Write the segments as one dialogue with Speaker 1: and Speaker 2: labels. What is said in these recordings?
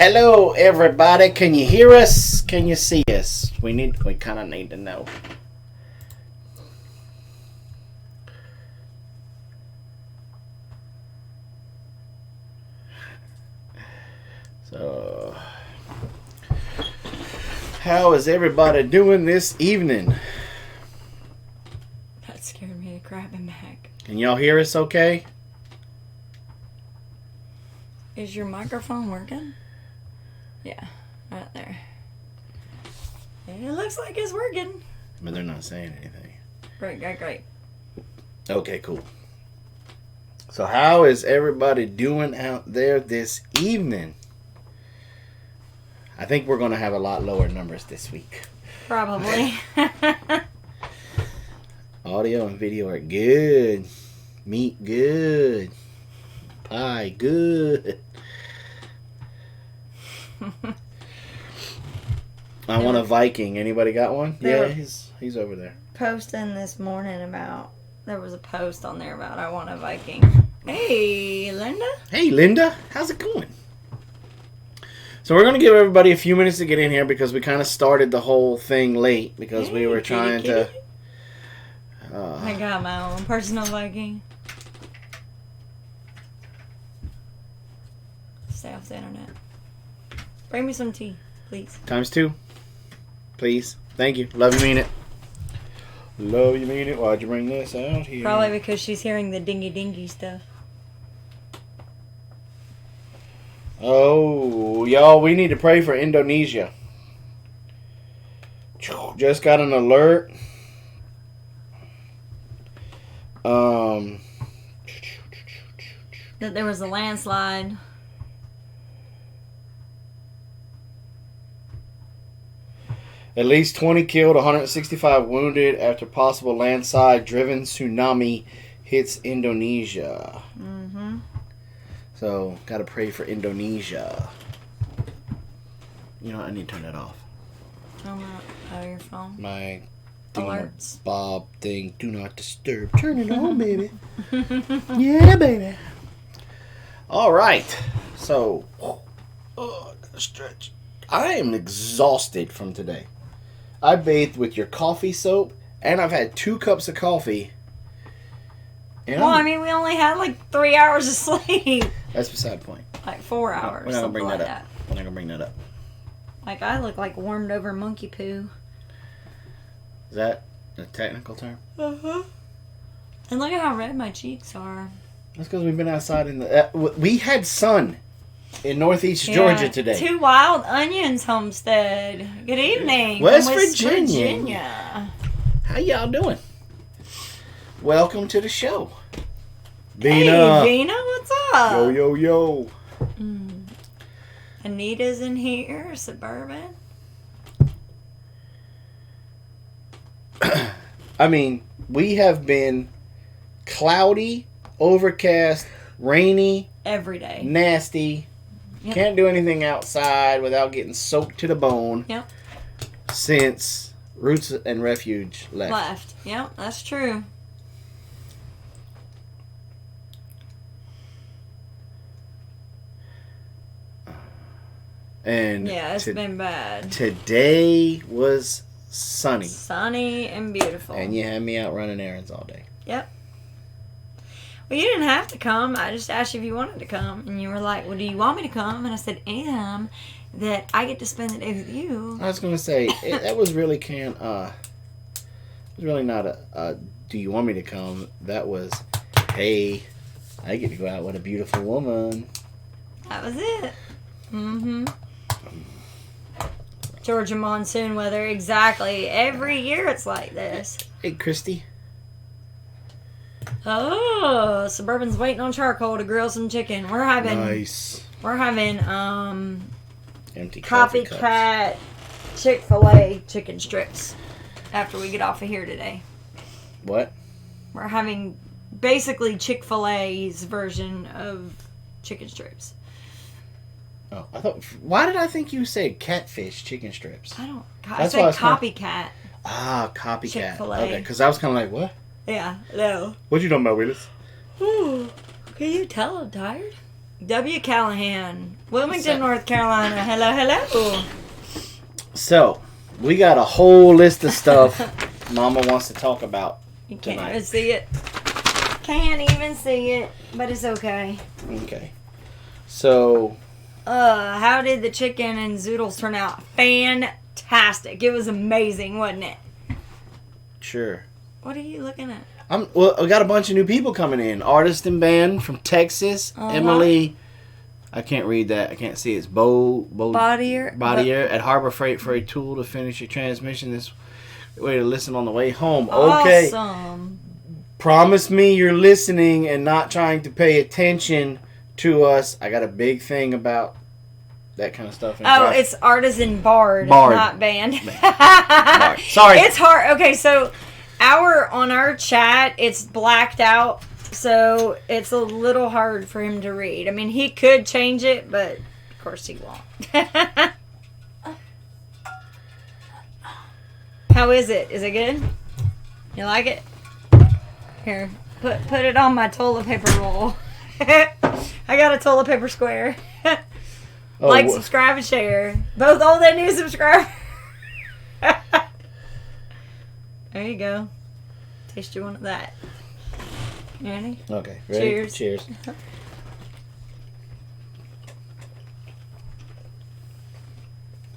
Speaker 1: Hello, everybody. Can you hear us? Can you see us? We kind of need to know. So, how is everybody doing this evening?
Speaker 2: That scared me to grab him back.
Speaker 1: Can y'all hear us okay?
Speaker 2: Is your microphone working? Yeah, right there. It looks like it's working.
Speaker 1: But they're not saying anything.
Speaker 2: Great.
Speaker 1: Okay, cool. So how is everybody doing out there this evening? I think we're going to have a lot lower numbers this week.
Speaker 2: Probably.
Speaker 1: Audio and video are good. Meat good. Pie good. I want a Viking. Anybody got one? Yeah, he's over there.
Speaker 2: Posting this morning about, there was a post on there about I want a Viking. Hey, Linda.
Speaker 1: Hey, Linda. How's it going? So we're going to give everybody a few minutes to get in here because we kind of started the whole thing late because we were trying to...
Speaker 2: I got my own personal Viking. Stay off the internet. Bring me some tea, please.
Speaker 1: ×2. Please. Thank you. Love you, mean it. Love you, mean it. Why'd you bring this out here?
Speaker 2: Probably because she's hearing the dingy stuff.
Speaker 1: Oh, y'all, we need to pray for Indonesia. Just got an alert.
Speaker 2: That there was a landslide.
Speaker 1: At least 20 killed, 165 wounded after possible landslide-driven tsunami hits Indonesia.
Speaker 2: Mm-hmm.
Speaker 1: So, gotta pray for Indonesia. You know, I need to turn that off.
Speaker 2: Your phone.
Speaker 1: My
Speaker 2: Alerts.
Speaker 1: Bob thing, do not disturb. Turn it on, baby. Yeah, baby. All right. So, I gotta stretch. I am exhausted from today. I bathed with your coffee soap, and I've had 2 cups of coffee.
Speaker 2: And we only had like 3 hours of sleep.
Speaker 1: That's beside the point.
Speaker 2: Like 4 hours.
Speaker 1: We're not gonna bring that up. We're not gonna bring that up.
Speaker 2: Like I look like warmed over monkey poo.
Speaker 1: Is that a technical term?
Speaker 2: Uh-huh. And look at how red my cheeks are.
Speaker 1: That's because we've been outside in the... we had sun in northeast Georgia today.
Speaker 2: 2 Wild Onions Homestead. Good evening.
Speaker 1: West Virginia. How y'all doing? Welcome to the show. Vina.
Speaker 2: Hey, Vina, what's up?
Speaker 1: Yo.
Speaker 2: Anita's in here, Suburban.
Speaker 1: I mean, we have been cloudy, overcast, rainy.
Speaker 2: Every day.
Speaker 1: Nasty. Yep. Can't do anything outside without getting soaked to the bone.
Speaker 2: Yep.
Speaker 1: Since Roots and Refuge left.
Speaker 2: Yep, that's true.
Speaker 1: And
Speaker 2: yeah, it's been bad.
Speaker 1: Today was sunny.
Speaker 2: Sunny and beautiful.
Speaker 1: And you had me out running errands all day.
Speaker 2: Yep. Well, you didn't have to come. I just asked you if you wanted to come. And you were like, well, do you want me to come? And I said, that I get to spend the day with you.
Speaker 1: I was going to say, that was really it was really not a do you want me to come? That was, hey, I get to go out with a beautiful woman.
Speaker 2: That was it. Mm-hmm. Georgia monsoon weather, exactly. Every year it's like this.
Speaker 1: Hey, Christy.
Speaker 2: Oh, Suburban's waiting on charcoal to grill some chicken. We're having
Speaker 1: empty
Speaker 2: copycat Chick-fil-A chicken strips after we get off of here today.
Speaker 1: What?
Speaker 2: We're having basically Chick-fil-A's version of chicken strips.
Speaker 1: Oh, why did I think you said catfish chicken strips?
Speaker 2: I said copycat.
Speaker 1: Copycat.
Speaker 2: Chick-fil-A.
Speaker 1: Okay, because I was kind of like, what?
Speaker 2: Yeah, no.
Speaker 1: What you talking about, Willis?
Speaker 2: Ooh, can you tell I'm tired? W. Callahan, Wilmington, North Carolina. Hello, hello.
Speaker 1: So, we got a whole list of stuff Mama wants to talk about
Speaker 2: You can't
Speaker 1: tonight.
Speaker 2: even see it. Can't even see it, but it's okay.
Speaker 1: Okay. So,
Speaker 2: How did the chicken and zoodles turn out? Fantastic. It was amazing, wasn't it?
Speaker 1: sure.
Speaker 2: What are you looking at?
Speaker 1: Well, we got a bunch of new people coming in. Artist and band from Texas. Emily. I can't read that. I can't see. It's
Speaker 2: Bodier
Speaker 1: at Harbor Freight for a tool to finish your transmission. This way to listen on the way home. Okay.
Speaker 2: Awesome.
Speaker 1: Promise me you're listening and not trying to pay attention to us. I got a big thing about that kind of stuff.
Speaker 2: It's artisan bard, not band.
Speaker 1: Bard. Sorry.
Speaker 2: It's hard. Okay, so on our chat, it's blacked out, so it's a little hard for him to read. I mean, he could change it, but of course he won't. How is it? Is it good? You like it? Here, put it on my toilet paper roll. I got a toilet paper square. Subscribe, and share. Both old and new subscribers. There you go. Taste you one of that. You ready?
Speaker 1: Okay. Ready?
Speaker 2: Cheers.
Speaker 1: Cheers.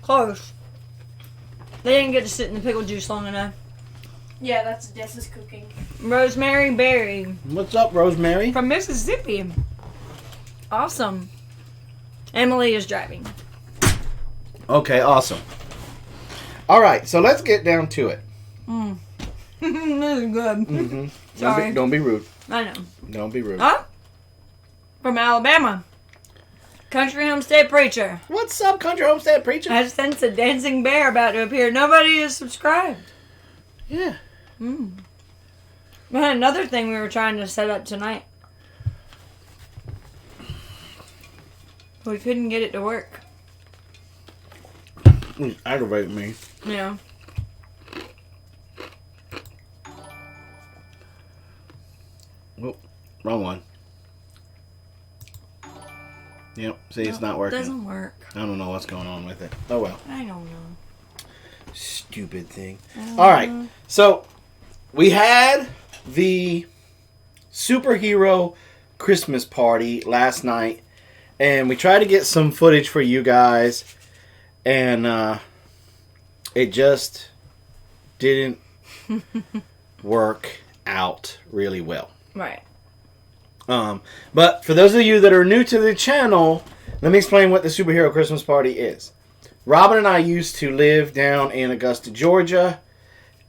Speaker 2: Close. They didn't get to sit in the pickle juice long enough.
Speaker 3: Yeah, that's Jess's cooking.
Speaker 2: Rosemary Berry
Speaker 1: What's up, Rosemary?
Speaker 2: from Mississippi. Awesome. Emily is driving.
Speaker 1: Okay, awesome. All right, so let's get down to it.
Speaker 2: This is good.
Speaker 1: Mm-hmm.
Speaker 2: Sorry.
Speaker 1: Don't be rude.
Speaker 2: I know.
Speaker 1: Don't be rude.
Speaker 2: Huh? From Alabama. Country Homestead Preacher.
Speaker 1: What's up, Country Homestead Preacher?
Speaker 2: I sense a dancing bear about to appear. Nobody is subscribed.
Speaker 1: Yeah.
Speaker 2: We had another thing we were trying to set up tonight. We couldn't get it to work.
Speaker 1: It's aggravating me.
Speaker 2: Yeah.
Speaker 1: Oh, wrong one. Yep. See, it's not working.
Speaker 2: It doesn't work.
Speaker 1: I don't know what's going on with it. Oh well.
Speaker 2: I don't know.
Speaker 1: Stupid thing. All right. So we had the superhero Christmas party last night, and we tried to get some footage for you guys, and it just didn't work out really well.
Speaker 2: Right.
Speaker 1: But for those of you that are new to the channel, let me explain what the superhero Christmas party is. Robyn and I used to live down in Augusta, Georgia,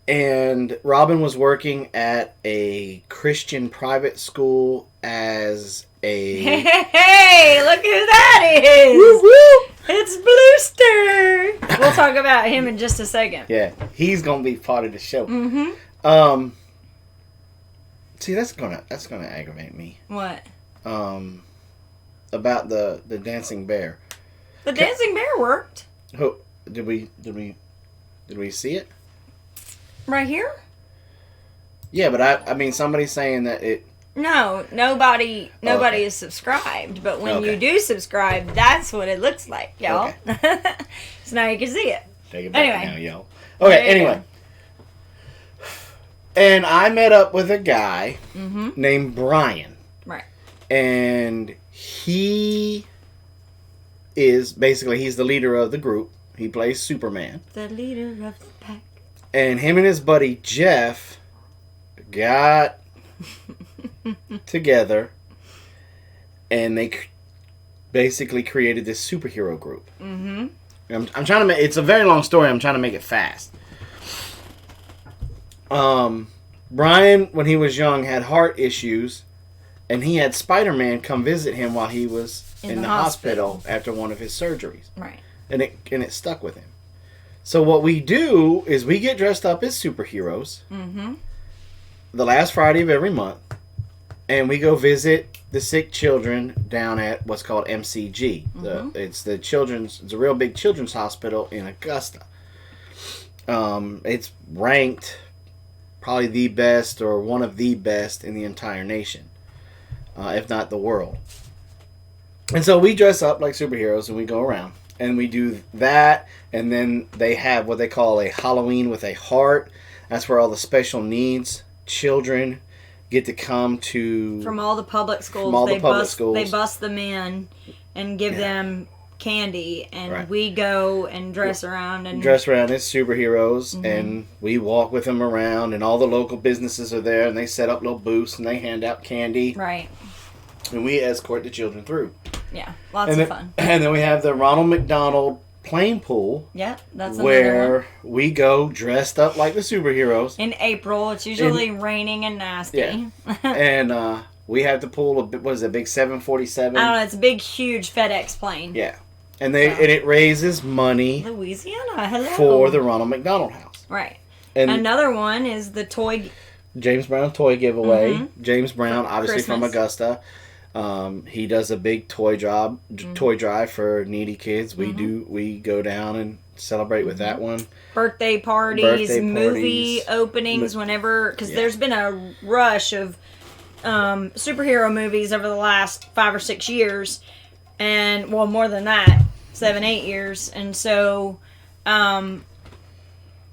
Speaker 1: and Robyn was working at a Christian private school as a...
Speaker 2: Hey, look who that is!
Speaker 1: Woo woo!
Speaker 2: It's Bluester! We'll talk about him in just a second.
Speaker 1: Yeah, he's gonna be part of the show.
Speaker 2: Mm-hmm.
Speaker 1: See, that's gonna aggravate me.
Speaker 2: What?
Speaker 1: About the dancing bear.
Speaker 2: The dancing bear worked.
Speaker 1: Oh, did we see it?
Speaker 2: Right here?
Speaker 1: Yeah, but I mean, somebody's saying that it...
Speaker 2: No, nobody
Speaker 1: okay.
Speaker 2: is subscribed. But when
Speaker 1: Okay.
Speaker 2: you do subscribe, that's what it looks like, y'all. So now you can see it.
Speaker 1: Take it back
Speaker 2: Anyway.
Speaker 1: now, yo. Okay,
Speaker 2: There you
Speaker 1: anyway. And I met up with a guy named Brian.
Speaker 2: Right.
Speaker 1: And he is, basically, he's the leader of the group. He plays Superman.
Speaker 2: The leader of the pack.
Speaker 1: And him and his buddy Jeff got together, and they basically created this superhero group.
Speaker 2: Mm-hmm.
Speaker 1: I'm trying to make... It's a very long story. I'm trying to make it fast. Brian, when he was young, had heart issues, and he had Spider-Man come visit him while he was in the hospital after one of his surgeries.
Speaker 2: Right.
Speaker 1: And it stuck with him. So what we do is we get dressed up as superheroes the last Friday of every month, and we go visit the sick children down at what's called MCG. It's a real big children's hospital in Augusta. It's ranked probably the best or one of the best in the entire nation, if not the world. And so we dress up like superheroes and we go around. And we do that. And then they have what they call a Halloween with a heart. That's where all the special needs children get to come to.
Speaker 2: From all the public schools.
Speaker 1: From all the public schools.
Speaker 2: They bust them in and give them candy. And
Speaker 1: Right.
Speaker 2: we go and dress around. And
Speaker 1: dress around as superheroes. And we walk with them around. And all the local businesses are there. And they set up little booths and they hand out candy.
Speaker 2: Right.
Speaker 1: And we escort the children through.
Speaker 2: Yeah, lots of fun.
Speaker 1: And then we have the Ronald McDonald Plane Pool.
Speaker 2: Yeah, that's
Speaker 1: where we go dressed up like the superheroes.
Speaker 2: In April, it's usually raining and nasty.
Speaker 1: Yeah. And we have the pool of, what is it, big 747?
Speaker 2: I don't know, it's a big, huge FedEx plane.
Speaker 1: Yeah. And it raises money
Speaker 2: Louisiana, hello.
Speaker 1: for the Ronald McDonald House.
Speaker 2: Right.
Speaker 1: And
Speaker 2: another one is the toy...
Speaker 1: James Brown toy giveaway. James Brown, obviously
Speaker 2: Christmas.
Speaker 1: from Augusta. He does a big toy drive for needy kids. We go down and celebrate with that one.
Speaker 2: Birthday parties, movie openings, whenever, because there's been a rush of superhero movies over the last 5 or 6 years, and well, more than that, 7, 8 years, and so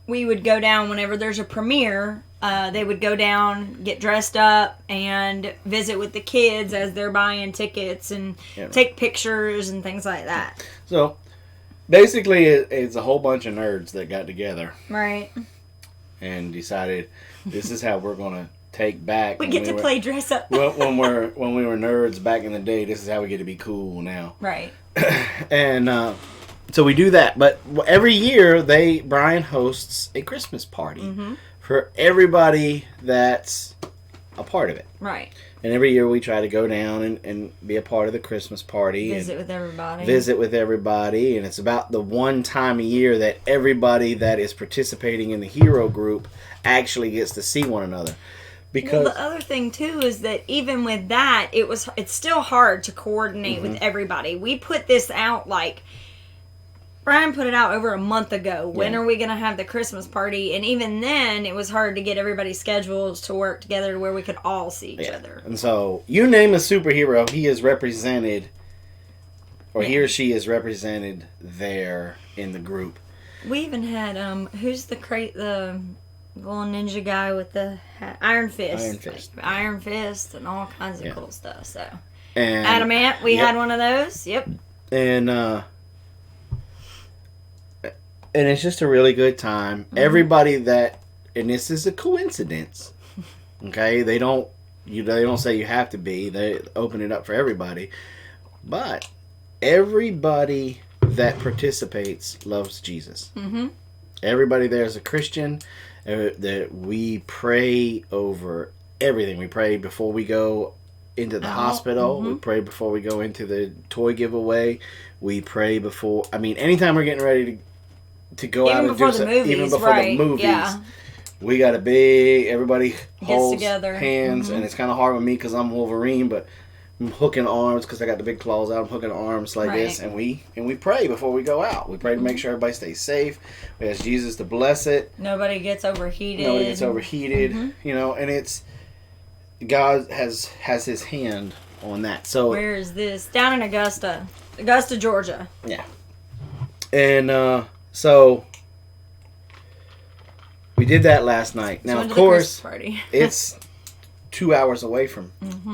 Speaker 2: we would go down whenever there's a premiere. They would go down, get dressed up, and visit with the kids as they're buying tickets and take pictures and things like that.
Speaker 1: So, basically, it's a whole bunch of nerds that got together.
Speaker 2: Right.
Speaker 1: And decided this is how we're going to take back.
Speaker 2: We get to play dress up.
Speaker 1: when we were nerds back in the day, this is how we get to be cool now.
Speaker 2: Right.
Speaker 1: And so we do that. But every year, Brian hosts a Christmas party. For everybody that's a part of it.
Speaker 2: Right.
Speaker 1: And every year we try to go down and be a part of the Christmas party.
Speaker 2: Visit with everybody. And it's about the one time a year that everybody that is participating in the hero group actually gets to see one another. Because the other thing, too, is that even with that, it's still hard to coordinate with everybody. We put this out Brian put it out over a month ago. When are we going to have the Christmas party? And even then, it was hard to get everybody's schedules to work together to where we could all see each other. And
Speaker 1: so, you name a superhero, he is represented, or he or she is represented there in the group.
Speaker 2: We even had, who's the little ninja guy with the hat? Iron Fist. Iron Fist and all kinds of cool stuff. So, and Adamant, we had one of those. Yep. And it's just a really good time. Everybody and this is a coincidence. Okay, they don't say you have to be. They open it up for everybody. But everybody that participates loves Jesus. Everybody there is a Christian. That we pray over everything. We pray before we go into the hospital. We pray before we go into the toy giveaway. We pray before. I mean, anytime we're getting ready to go out and do something, even before the movies, we got everybody holds together. Hands, and it's kind of hard with me because I'm Wolverine, but I'm hooking arms because I got the big claws out. I'm hooking arms like this, and we pray before we go out. We pray to make sure everybody stays safe. We ask Jesus to bless it. Nobody gets overheated.
Speaker 1: You know, and it's God has His hand on that. So
Speaker 2: where is this? Down in Augusta, Georgia.
Speaker 1: Yeah, and so we did that last night. Now, of course, it's 2 hours away from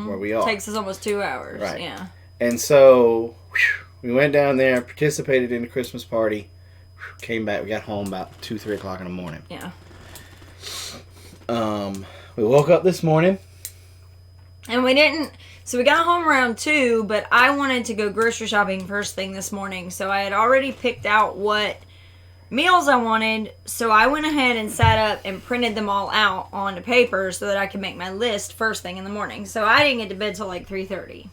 Speaker 1: where we are.
Speaker 2: It takes us almost 2 hours.
Speaker 1: Right.
Speaker 2: Yeah.
Speaker 1: And so we went down there, participated in the Christmas party, came back. We got home about 2, 3 o'clock in the morning.
Speaker 2: Yeah.
Speaker 1: We woke up this morning.
Speaker 2: And we didn't... So we got home around 2, but I wanted to go grocery shopping first thing this morning. So I had already picked out what meals I wanted. So I went ahead and sat up and printed them all out onto paper so that I could make my list first thing in the morning. So I didn't get to bed till like 3:30.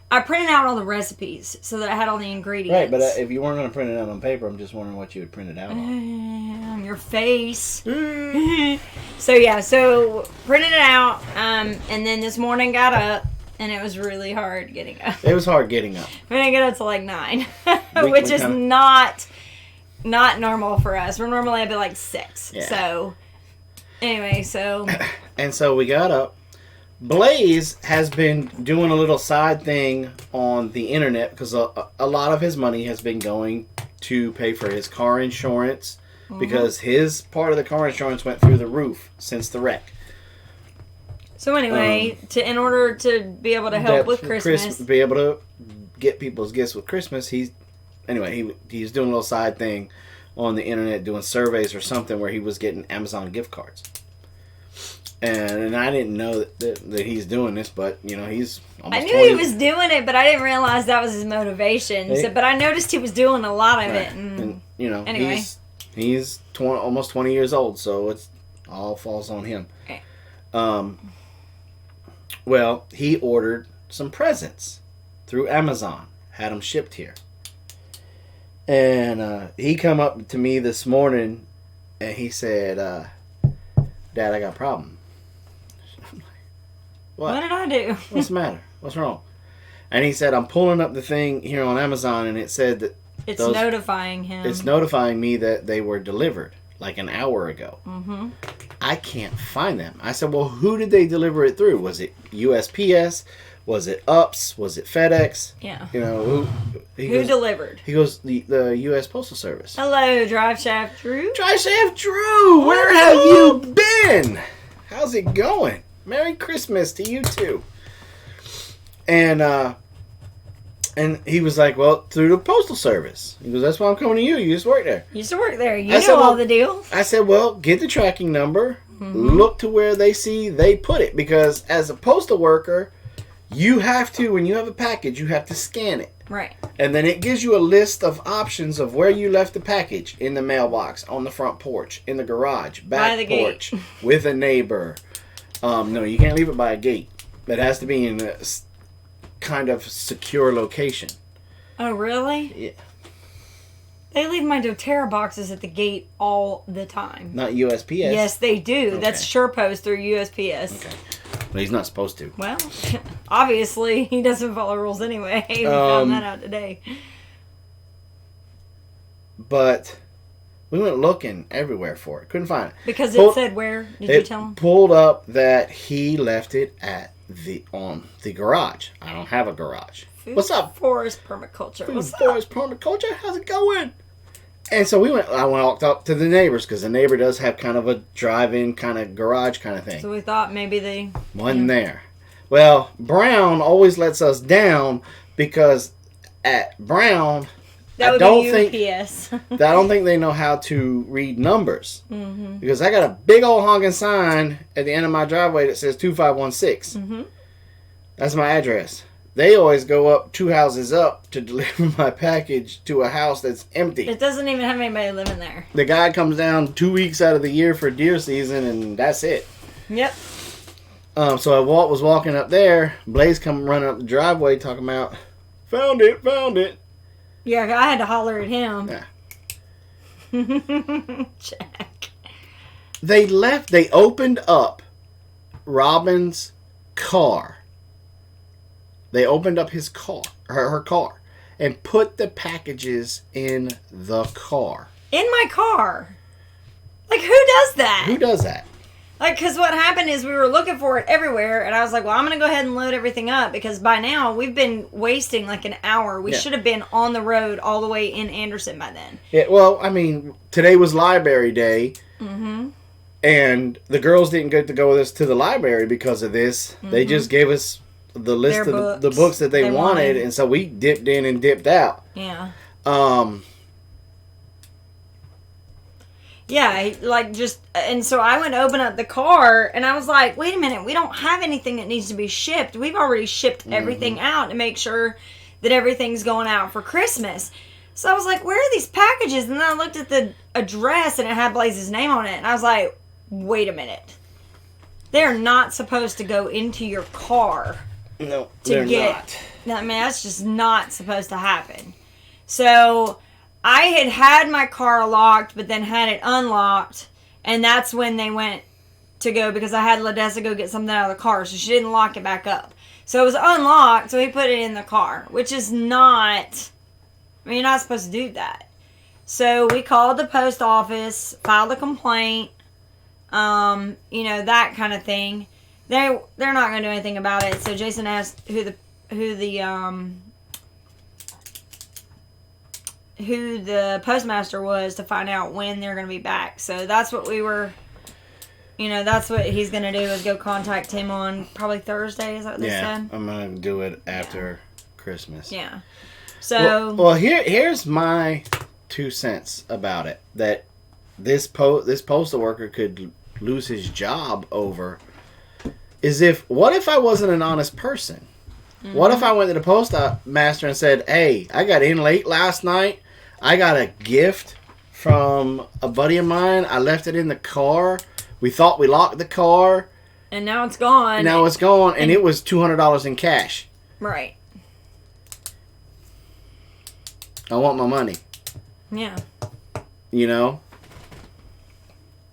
Speaker 2: I printed out all the recipes so that I had all the ingredients.
Speaker 1: Right, but if you weren't going to print it out on paper, I'm just wondering what you would print it out on.
Speaker 2: Your face. So printed it out, and then this morning got up, and it was really hard getting up.
Speaker 1: It was hard getting up.
Speaker 2: We didn't get up till like 9, which is not normal for us. We're normally up at like 6. Yeah. So, anyway,
Speaker 1: And so we got up, Blaze has been doing a little side thing on the internet because a lot of his money has been going to pay for his car insurance because his part of the car insurance went through the roof since the wreck.
Speaker 2: So anyway, in order to be able to help with Christmas,
Speaker 1: be able to get people's gifts with Christmas, he's doing a little side thing on the internet, doing surveys or something where he was getting Amazon gift cards. And I didn't know that he's doing this, but he's almost.
Speaker 2: I knew he was doing it, but I didn't realize that was his motivation. But I noticed he was doing a lot of it. And anyway,
Speaker 1: he's almost 20 years old, so it's all falls on him.
Speaker 2: Okay.
Speaker 1: Well, he ordered some presents through Amazon, had them shipped here, and he come up to me this morning, and he said, "Dad, I got a problem."
Speaker 2: What did I do?
Speaker 1: What's the matter? What's wrong? And he said, I'm pulling up the thing here on Amazon, and it said that
Speaker 2: it's notifying him.
Speaker 1: It's notifying me that they were delivered like an hour ago. Mm-hmm. I can't find them. I said, well, who did they deliver it through? Was it USPS? Was it UPS? Was it FedEx?
Speaker 2: Yeah.
Speaker 1: Who
Speaker 2: delivered? He
Speaker 1: goes, the U.S. Postal Service.
Speaker 2: Hello, Drive Shaft Drew.
Speaker 1: Drive Shaft Drew! Where have you been? How's it going? Merry Christmas to you too. And he was like, well, through the Postal Service. He goes, that's why I'm coming to you. You used to work there.
Speaker 2: You used to work there. You know all the deals.
Speaker 1: I said, well, get the tracking number. Look to where they put it. Because as a postal worker, you have to, when you have a package, you have to scan it.
Speaker 2: Right.
Speaker 1: And then it gives you a list of options of where you left the package. In the mailbox, on the front porch, in the garage, back porch, with a neighbor. No, you can't leave it by a gate. It has to be in a kind of secure location.
Speaker 2: Oh, really?
Speaker 1: Yeah. They
Speaker 2: leave my doTERRA boxes at the gate all the time.
Speaker 1: Not USPS? Yes,
Speaker 2: they do. Okay. That's SurePost through USPS.
Speaker 1: Okay. But he's not supposed to.
Speaker 2: Well, obviously, he doesn't follow rules anyway. We found that out today.
Speaker 1: But we went looking everywhere for it. Couldn't find it.
Speaker 2: Because it said where? Did you tell him?
Speaker 1: It pulled up that he left it at the garage. I don't have a garage. What's up?
Speaker 2: Forest permaculture.
Speaker 1: Forest permaculture? How's it going? And so I walked up to the neighbors because the neighbor does have kind of a drive-in kind of garage kind of thing.
Speaker 2: So we thought maybe they
Speaker 1: wasn't there. Well, Brown always lets us down because at Brown, I don't think they know how to read numbers. Mm-hmm. Because I got a big old honking sign at the end of my driveway that says 2516. Mm-hmm. That's my address. They always go up 2 houses up to deliver my package to a house that's empty.
Speaker 2: It doesn't even have anybody living there.
Speaker 1: The guy comes down 2 weeks out of the year for deer season, and that's it.
Speaker 2: Yep.
Speaker 1: So I was walking up there. Blaze come running up the driveway talking about, found it.
Speaker 2: Yeah, I had to holler at him.
Speaker 1: Yeah.
Speaker 2: Jack.
Speaker 1: They opened up Robyn's car. They opened up his car, her car, and put the packages in the car.
Speaker 2: In my car? Like, who does that?
Speaker 1: Who does that?
Speaker 2: Like, because what happened is we were looking for it everywhere, and I was like, well, I'm going to go ahead and load everything up, because by now we've been wasting like an hour. We should have been on the road all the way in Anderson by then. Yeah, well, I mean, today was library day, and the girls didn't get to go with us to the library because of this. They just gave us the list of the books that they wanted, and so we dipped in and dipped out. Yeah. Yeah, and so I went to open up the car, and I was like, wait a minute, we don't have anything that needs to be shipped. We've already shipped everything out to make sure that everything's going out for Christmas. So I was like, where are these packages? And then I looked at the address, and it had Blaze's name on it, and I was like, wait a minute. They're not supposed to go into your car.
Speaker 1: No, they're not.
Speaker 2: I mean, that's just not supposed to happen. So I had my car locked, but then had it unlocked, and that's when they went to go, because I had Ladessa go get something out of the car, so she didn't lock it back up. So it was unlocked, so he put it in the car, which is not, I mean, you're not supposed to do that. So we called the post office, filed a complaint, that kind of thing. they're not going to do anything about it. So Jason asked who the postmaster was to find out when they're going to be back. So that's what we were, that's what he's going to do is go contact him on probably Thursday. Is that what they said?
Speaker 1: I'm going to do it after Christmas.
Speaker 2: Yeah. So.
Speaker 1: Well, here's my 2 cents about it. That this postal worker could lose his job over is what if I wasn't an honest person? Mm-hmm. What if I went to the postmaster and said, hey, I got in late last night. I got a gift from a buddy of mine. I left it in the car. We thought we locked the car.
Speaker 2: And now it's gone.
Speaker 1: And it was $200 in cash.
Speaker 2: Right.
Speaker 1: I want my money.
Speaker 2: Yeah.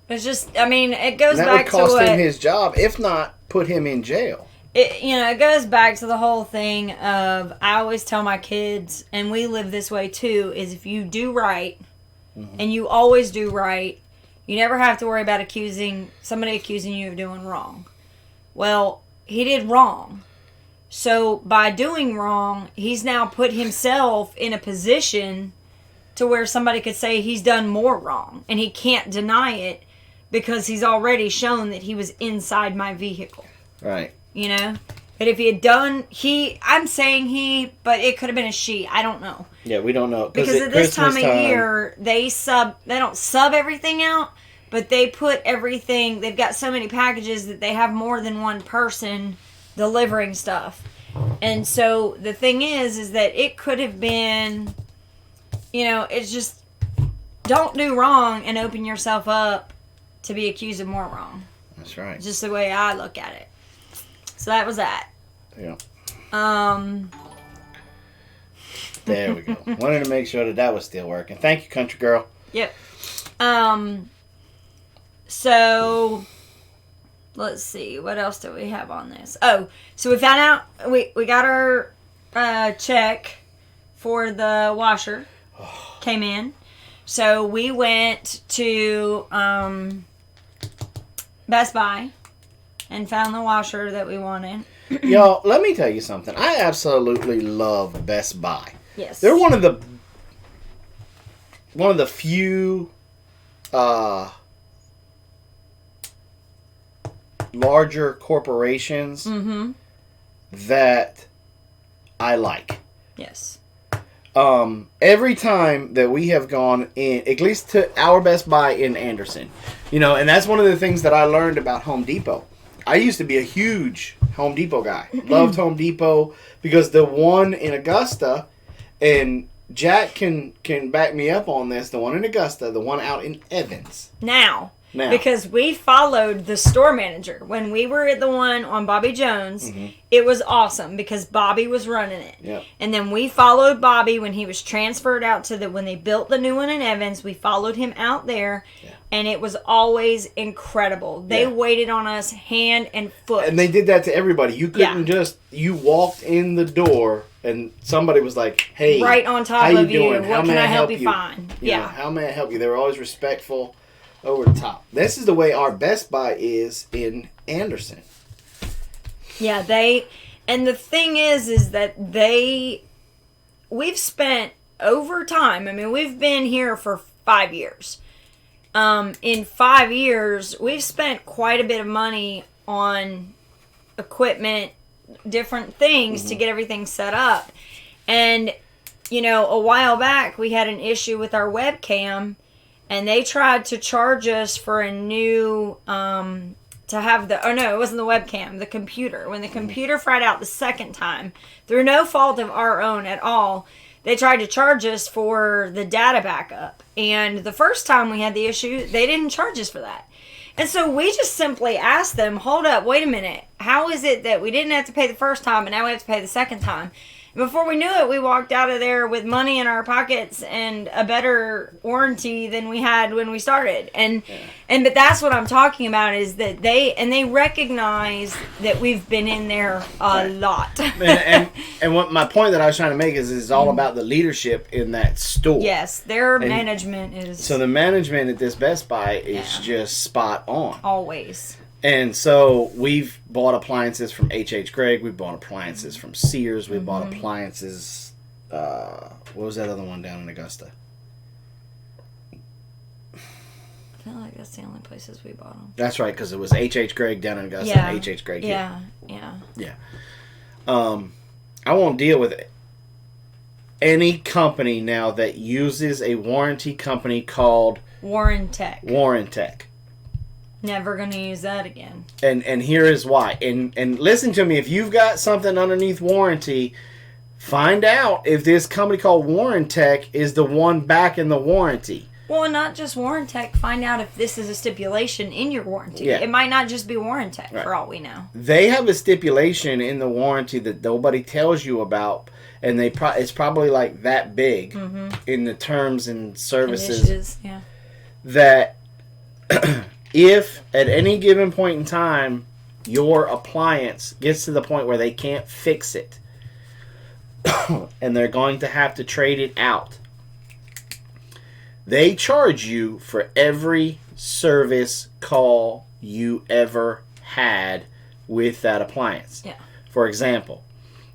Speaker 1: It's
Speaker 2: just, it goes
Speaker 1: that
Speaker 2: back to what...
Speaker 1: That would cost him his job, if not put him in jail.
Speaker 2: It goes back to the whole thing of, I always tell my kids, and we live this way too, is if you do right, and you always do right, you never have to worry about somebody accusing you of doing wrong. Well, he did wrong. So by doing wrong, he's now put himself in a position to where somebody could say he's done more wrong, and he can't deny it because he's already shown that he was inside my vehicle.
Speaker 1: Right.
Speaker 2: But if he had done, I'm saying he, but it could have been a she. I don't know.
Speaker 1: Yeah, we don't know.
Speaker 2: Because at this time of year, they don't sub everything out, but they put everything, they've got so many packages that they have more than one person delivering stuff. And so the thing is that it could have been, it's just, don't do wrong and open yourself up to be accused of more wrong.
Speaker 1: That's right.
Speaker 2: It's just the way I look at it. So that was that.
Speaker 1: Yeah. There we go. Wanted to make sure that was still working. Thank you, country girl.
Speaker 2: Yep. So let's see. What else do we have on this? Oh, so we found out we got our check for the washer. Came in. So we went to Best Buy and found the washer that we wanted.
Speaker 1: Y'all, let me tell you something. I absolutely love Best Buy.
Speaker 2: Yes.
Speaker 1: They're one of the few larger corporations that I like.
Speaker 2: Yes.
Speaker 1: Every time that we have gone in, at least to our Best Buy in Anderson, and that's one of the things that I learned about Home Depot. I used to be a huge Home Depot guy. Loved Home Depot because the one in Augusta, and Jack can back me up on this, the one in Augusta, the one out in Evans.
Speaker 2: Now. Because we followed the store manager. When we were at the one on Bobby Jones, it was awesome because Bobby was running it.
Speaker 1: Yep.
Speaker 2: And then we followed Bobby when he was transferred out when they built the new one in Evans. We followed him out there, and it was always incredible. They waited on us hand and foot.
Speaker 1: And they did that to everybody. You couldn't you walked in the door and somebody was like, hey,
Speaker 2: right on top
Speaker 1: how
Speaker 2: of you.
Speaker 1: Doing?
Speaker 2: What can I help you find?
Speaker 1: How may I help you? They were always respectful. Over the top. This is the way our Best Buy is in Anderson.
Speaker 2: Yeah, and the thing is that we've spent over time, we've been here for 5 years. In 5 years, we've spent quite a bit of money on equipment, different things to get everything set up. And, a while back, we had an issue with our webcam. And they tried to charge us for a new, it wasn't the webcam, the computer. When the computer fried out the second time, through no fault of our own at all, they tried to charge us for the data backup. And the first time we had the issue, they didn't charge us for that. And so we just simply asked them, hold up, wait a minute. How is it that we didn't have to pay the first time and now we have to pay the second time? Before we knew it, we walked out of there with money in our pockets and a better warranty than we had when we started. But that's what I'm talking about is that they recognize that we've been in there a lot.
Speaker 1: and what my point that I was trying to make is it's all about the leadership in that store.
Speaker 2: Yes, their management is.
Speaker 1: So the management at this Best Buy is just spot on.
Speaker 2: Always.
Speaker 1: And so we've bought appliances from H.H. Gregg. We've bought appliances from Sears. We've bought appliances. What was that other one down in Augusta?
Speaker 2: I feel like that's the only places we bought them.
Speaker 1: That's right, because it was H.H. Gregg down in Augusta and H.H. Gregg here. Yeah. I won't deal with any company now that uses a warranty company called Warrantech.
Speaker 2: Never gonna use that again.
Speaker 1: And here is why. And listen to me, if you've got something underneath warranty, find out if this company called Warrantech is the one backing the warranty.
Speaker 2: Well, not just Warrantech. Find out if this is a stipulation in your warranty.
Speaker 1: Yeah.
Speaker 2: It might not just be Warrantech, for all we know.
Speaker 1: They have a stipulation in the warranty that nobody tells you about, and it's probably like that big in the terms and services. That if at any given point in time your appliance gets to the point where they can't fix it and they're going to have to trade it out, they charge you for every service call you ever had with that appliance.
Speaker 2: Yeah.
Speaker 1: For example,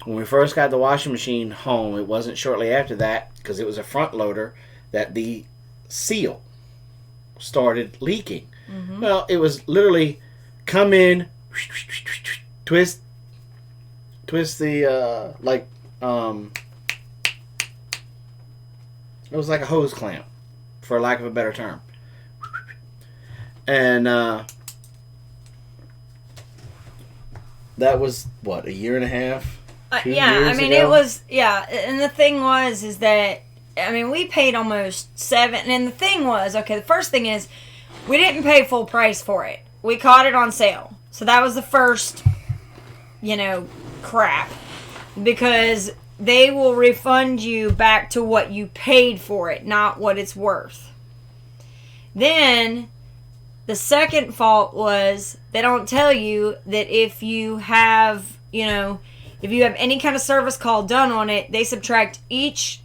Speaker 1: when we first got the washing machine home, it wasn't shortly after that, because it was a front loader, that the seal started leaking. Well, it was literally come in, twist the it was like a hose clamp, for lack of a better term. And that was what, a year and a half? 2 years ago?
Speaker 2: It was, and the thing was, is that, we paid almost $7, and the thing was, the first thing is, we didn't pay full price for it. We caught it on sale. So that was the first, crap. Because they will refund you back to what you paid for it, not what it's worth. Then, the second fault was, they don't tell you that if you have, if you have any kind of service call done on it, they subtract each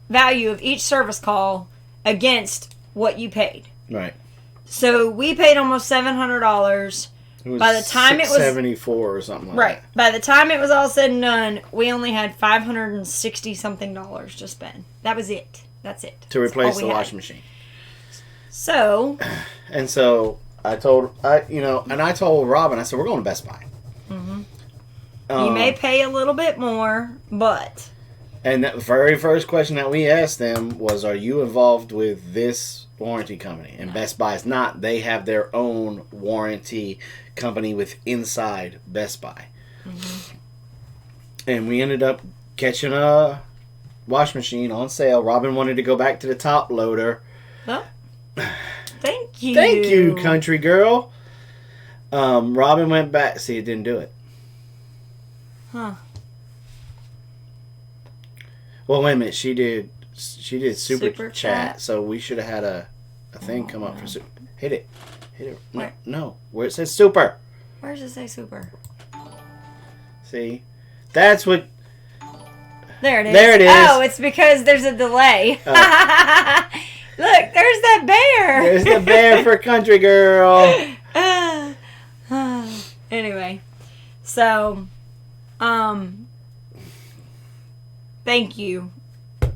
Speaker 2: value of each service call against what you paid.
Speaker 1: Right.
Speaker 2: So we paid almost $700. By the time it was
Speaker 1: $674 or something like
Speaker 2: that. By the time it was all said and done, we only had $560 something to spend. That was it. That's it.
Speaker 1: To replace the washing machine.
Speaker 2: So.
Speaker 1: And so I told Robyn, I said, we're going to Best Buy.
Speaker 2: You may pay a little bit more, but.
Speaker 1: And the very first question that we asked them was, are you involved with this warranty company? And Best Buy is not. They have their own warranty company with inside Best Buy. And we ended up catching a wash machine on sale. Robyn wanted to go back to the top loader.
Speaker 2: Well, thank you.
Speaker 1: Thank you, country girl. Robyn went back. See, it didn't do it.
Speaker 2: Huh.
Speaker 1: Well, wait a minute. She did super chat, so we should have had a thing come up for super. Hit it. No. Where it says super.
Speaker 2: Where does it say super?
Speaker 1: See? That's what.
Speaker 2: There it is.
Speaker 1: There it is.
Speaker 2: Oh, it's because there's a delay. Look, there's that bear.
Speaker 1: There's the bear for country girl.
Speaker 2: Anyway, so, thank you,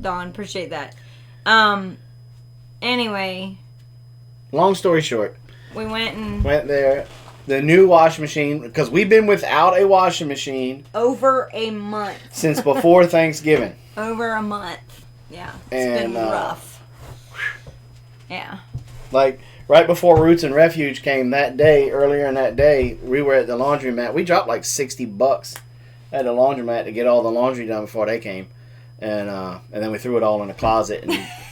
Speaker 2: Dawn. Appreciate that. Anyway.
Speaker 1: Long story short.
Speaker 2: We went
Speaker 1: there. The new washing machine, because we've been without a washing machine.
Speaker 2: Over a month.
Speaker 1: Since before Thanksgiving.
Speaker 2: Over a month. Yeah. It's been rough. Yeah.
Speaker 1: Like, right before Roots and Refuge came earlier in that day, we were at the laundromat. We dropped like $60 at the laundromat to get all the laundry done before they came. And then we threw it all in the closet.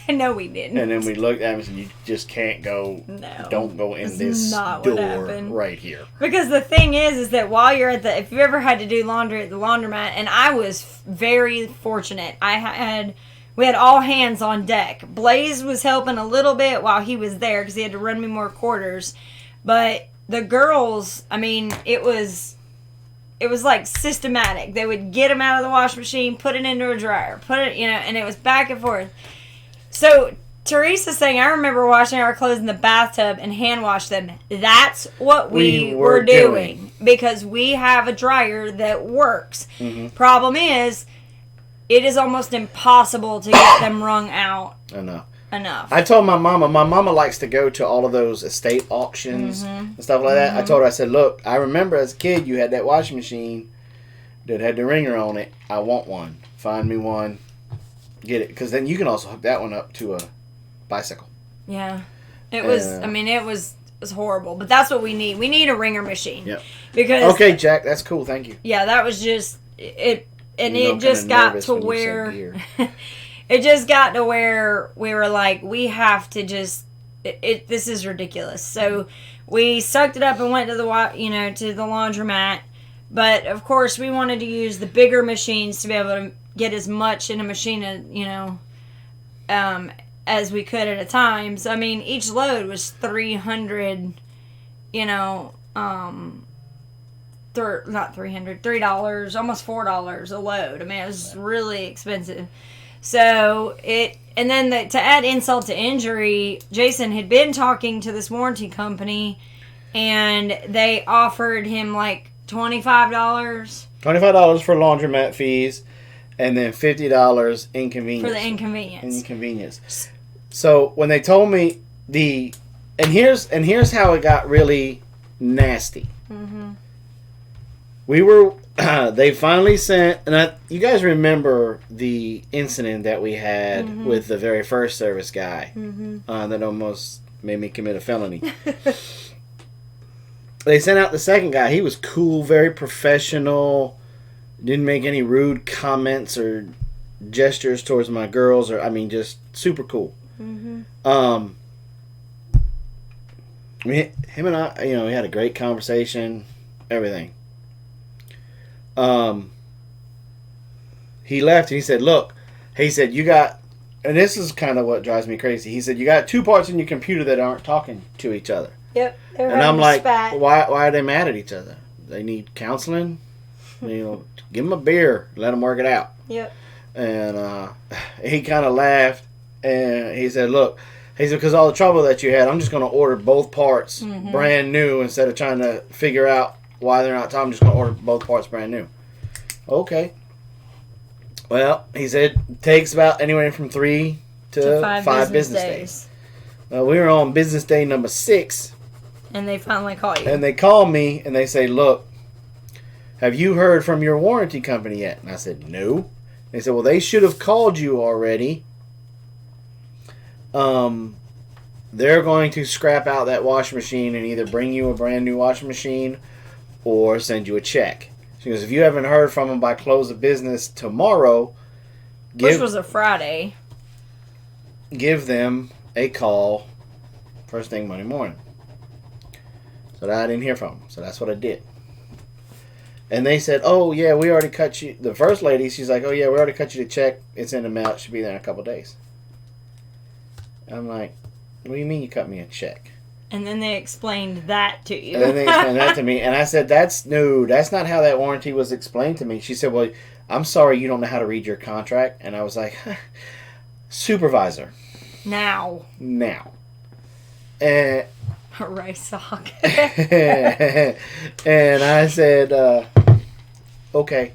Speaker 1: And
Speaker 2: no, we didn't.
Speaker 1: And then we looked at him and said, you just can't go.
Speaker 2: No.
Speaker 1: Don't go in this door right here.
Speaker 2: Because the thing is that while you're if you ever had to do laundry at the laundromat, and I was very fortunate. We had all hands on deck. Blaze was helping a little bit while he was there because he had to run me more quarters. But the girls, it was like systematic. They would get them out of the washing machine, put it into a dryer, and it was back and forth. So Teresa's saying, I remember washing our clothes in the bathtub and hand wash them. That's what we were doing. Because we have a dryer that works. Mm-hmm. Problem is, it is almost impossible to get them wrung out. Enough.
Speaker 1: I told my mama likes to go to all of those estate auctions and stuff like that. I told her, I said, look, I remember as a kid you had that washing machine that had the ringer on it. I want one. Find me one. Get it. Because then you can also hook that one up to a bicycle.
Speaker 2: Yeah. It was horrible. But that's what we need. We need a ringer machine.
Speaker 1: Yep.
Speaker 2: Because
Speaker 1: okay, Jack, that's cool. Thank you.
Speaker 2: Yeah, that was just it. And it just got to where it just got to where we were like, we have to just this is ridiculous. So we sucked it up and went to the to the laundromat. But of course, we wanted to use the bigger machines to be able to get as much in a machine as we could at a time. So I mean, each load was $300. Not $300, $3, almost $4 a load. I mean, it was really expensive. So and then to add insult to injury, Jason had been talking to this warranty company, and they offered him like $25.
Speaker 1: $25 for laundromat fees, and then $50 inconvenience.
Speaker 2: For the inconvenience.
Speaker 1: Inconvenience. So when they told me and here's how it got really nasty. Mm-hmm. They finally sent, and you guys remember the incident that we had with the very first service guy that almost made me commit a felony. They sent out the second guy. He was cool, very professional, didn't make any rude comments or gestures towards my girls, just super cool. Mm-hmm. Him and I, we had a great conversation, everything. He left and he said, look, you got, and this is kind of what drives me crazy. He said, you got two parts in your computer that aren't talking to each other.
Speaker 2: Yep.
Speaker 1: And I'm like, why are they mad at each other? They need counseling? Give them a beer, let them work it out.
Speaker 2: Yep.
Speaker 1: And he kind of laughed and he said, look, because all the trouble that you had, I'm just going to order both parts brand new instead of trying to figure out why they're not talking. I'm just going to order both parts brand new. Okay. Well, he said it takes about anywhere from 3 to 5 business days. We were on business day number 6.
Speaker 2: And they finally call you.
Speaker 1: And they call me and they say, look, have you heard from your warranty company yet? And I said, no. They said, well, they should have called you already. They're going to scrap out that washing machine and either bring you a brand new washing machine or send you a check. She goes, if you haven't heard from them by close of business tomorrow,
Speaker 2: which was a Friday,
Speaker 1: give them a call first thing Monday morning. So I didn't hear from them. So that's what I did. And they said, oh, yeah, we already cut you. The first lady, she's like, oh, yeah, we already cut you the check. It's in the mail. It should be there in a couple of days. I'm like, what do you mean you cut me a check?
Speaker 2: And then they explained that to you.
Speaker 1: And then they explained that to me. And I said, that's not how that warranty was explained to me. She said, well, I'm sorry you don't know how to read your contract. And I was like, supervisor.
Speaker 2: Now.
Speaker 1: And
Speaker 2: hooray, sock.
Speaker 1: And I said, okay.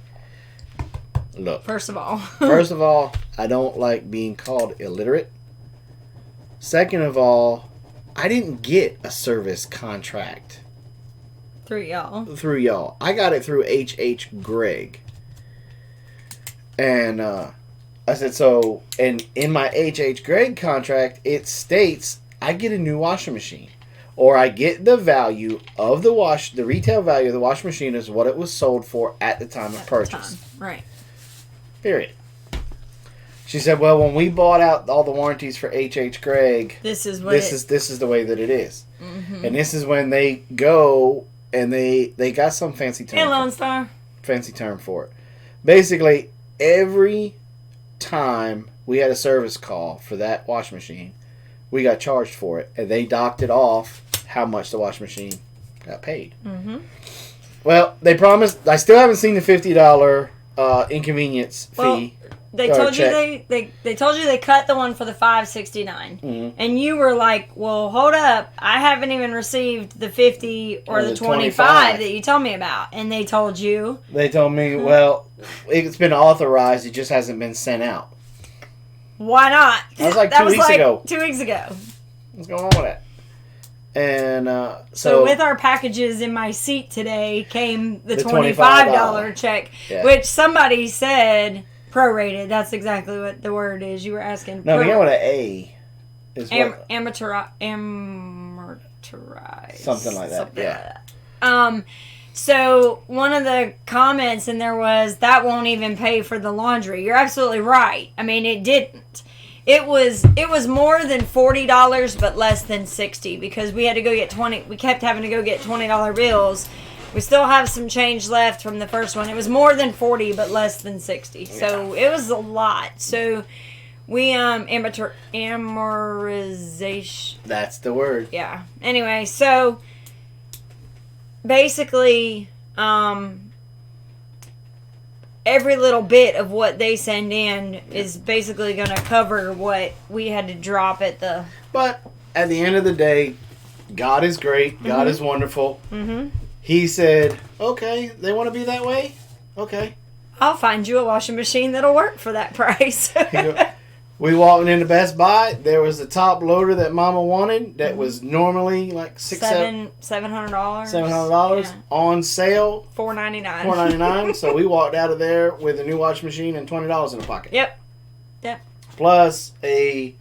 Speaker 1: Look.
Speaker 2: First of all,
Speaker 1: I don't like being called illiterate. Second of all, I didn't get a service contract.
Speaker 2: Through
Speaker 1: y'all. I got it through H.H. Gregg. And I said, so, and in my H.H. Gregg contract, it states I get a new washing machine. Or I get the value of the retail value of the washing machine is what it was sold for at the time of purchase.
Speaker 2: Right.
Speaker 1: Period. She said, well, when we bought out all the warranties for H.H. Gregg, this is the way that it is. Mm-hmm. And this is when they go and they got some fancy term.
Speaker 2: Hey, Lone Star.
Speaker 1: Fancy term for it. Basically, every time we had a service call for that washing machine, we got charged for it, and they docked it off how much the washing machine got paid. Mm-hmm. Well, they promised. I still haven't seen the $50 inconvenience fee.
Speaker 2: they
Speaker 1: Or
Speaker 2: told you
Speaker 1: check.
Speaker 2: they told you they cut the one for the $5.69, and you were like, "Well, hold up, I haven't even received the 50 or the 25 that you told me about." And they told you.
Speaker 1: They told me, well, it's been authorized. It just hasn't been sent out.
Speaker 2: Why not?
Speaker 1: That was like
Speaker 2: that
Speaker 1: 2 weeks ago.
Speaker 2: 2 weeks ago.
Speaker 1: What's going on with that? And
Speaker 2: so with our packages in my seat today came the $25 check, which somebody said prorated. That's exactly what the word is. You were asking.
Speaker 1: No, we know what an A is.
Speaker 2: Amortized.
Speaker 1: Something like that.
Speaker 2: Like that. So one of the comments in there was that won't even pay for the laundry. You're absolutely right. I mean, it didn't. It was more than $40, but less than $60 because we had to go get 20. We kept having to go get $20 bills. We still have some change left from the first one. It was more than 40, but less than 60. So it was a lot. So we amortization.
Speaker 1: That's the word.
Speaker 2: Yeah. Anyway, so basically, every little bit of what they send in is basically going to cover what we had to drop at the...
Speaker 1: But at the end of the day, God is great. God is wonderful. Mm-hmm. He said, okay, they want to be that way? Okay.
Speaker 2: I'll find you a washing machine that'll work for that price.
Speaker 1: We walked into Best Buy. There was a top loader that Mama wanted that was normally like
Speaker 2: $700.
Speaker 1: $700 on sale.
Speaker 2: $4.99.
Speaker 1: $4.99. So we walked out of there with a new washing machine and $20 in the pocket.
Speaker 2: Yep.
Speaker 1: Plus a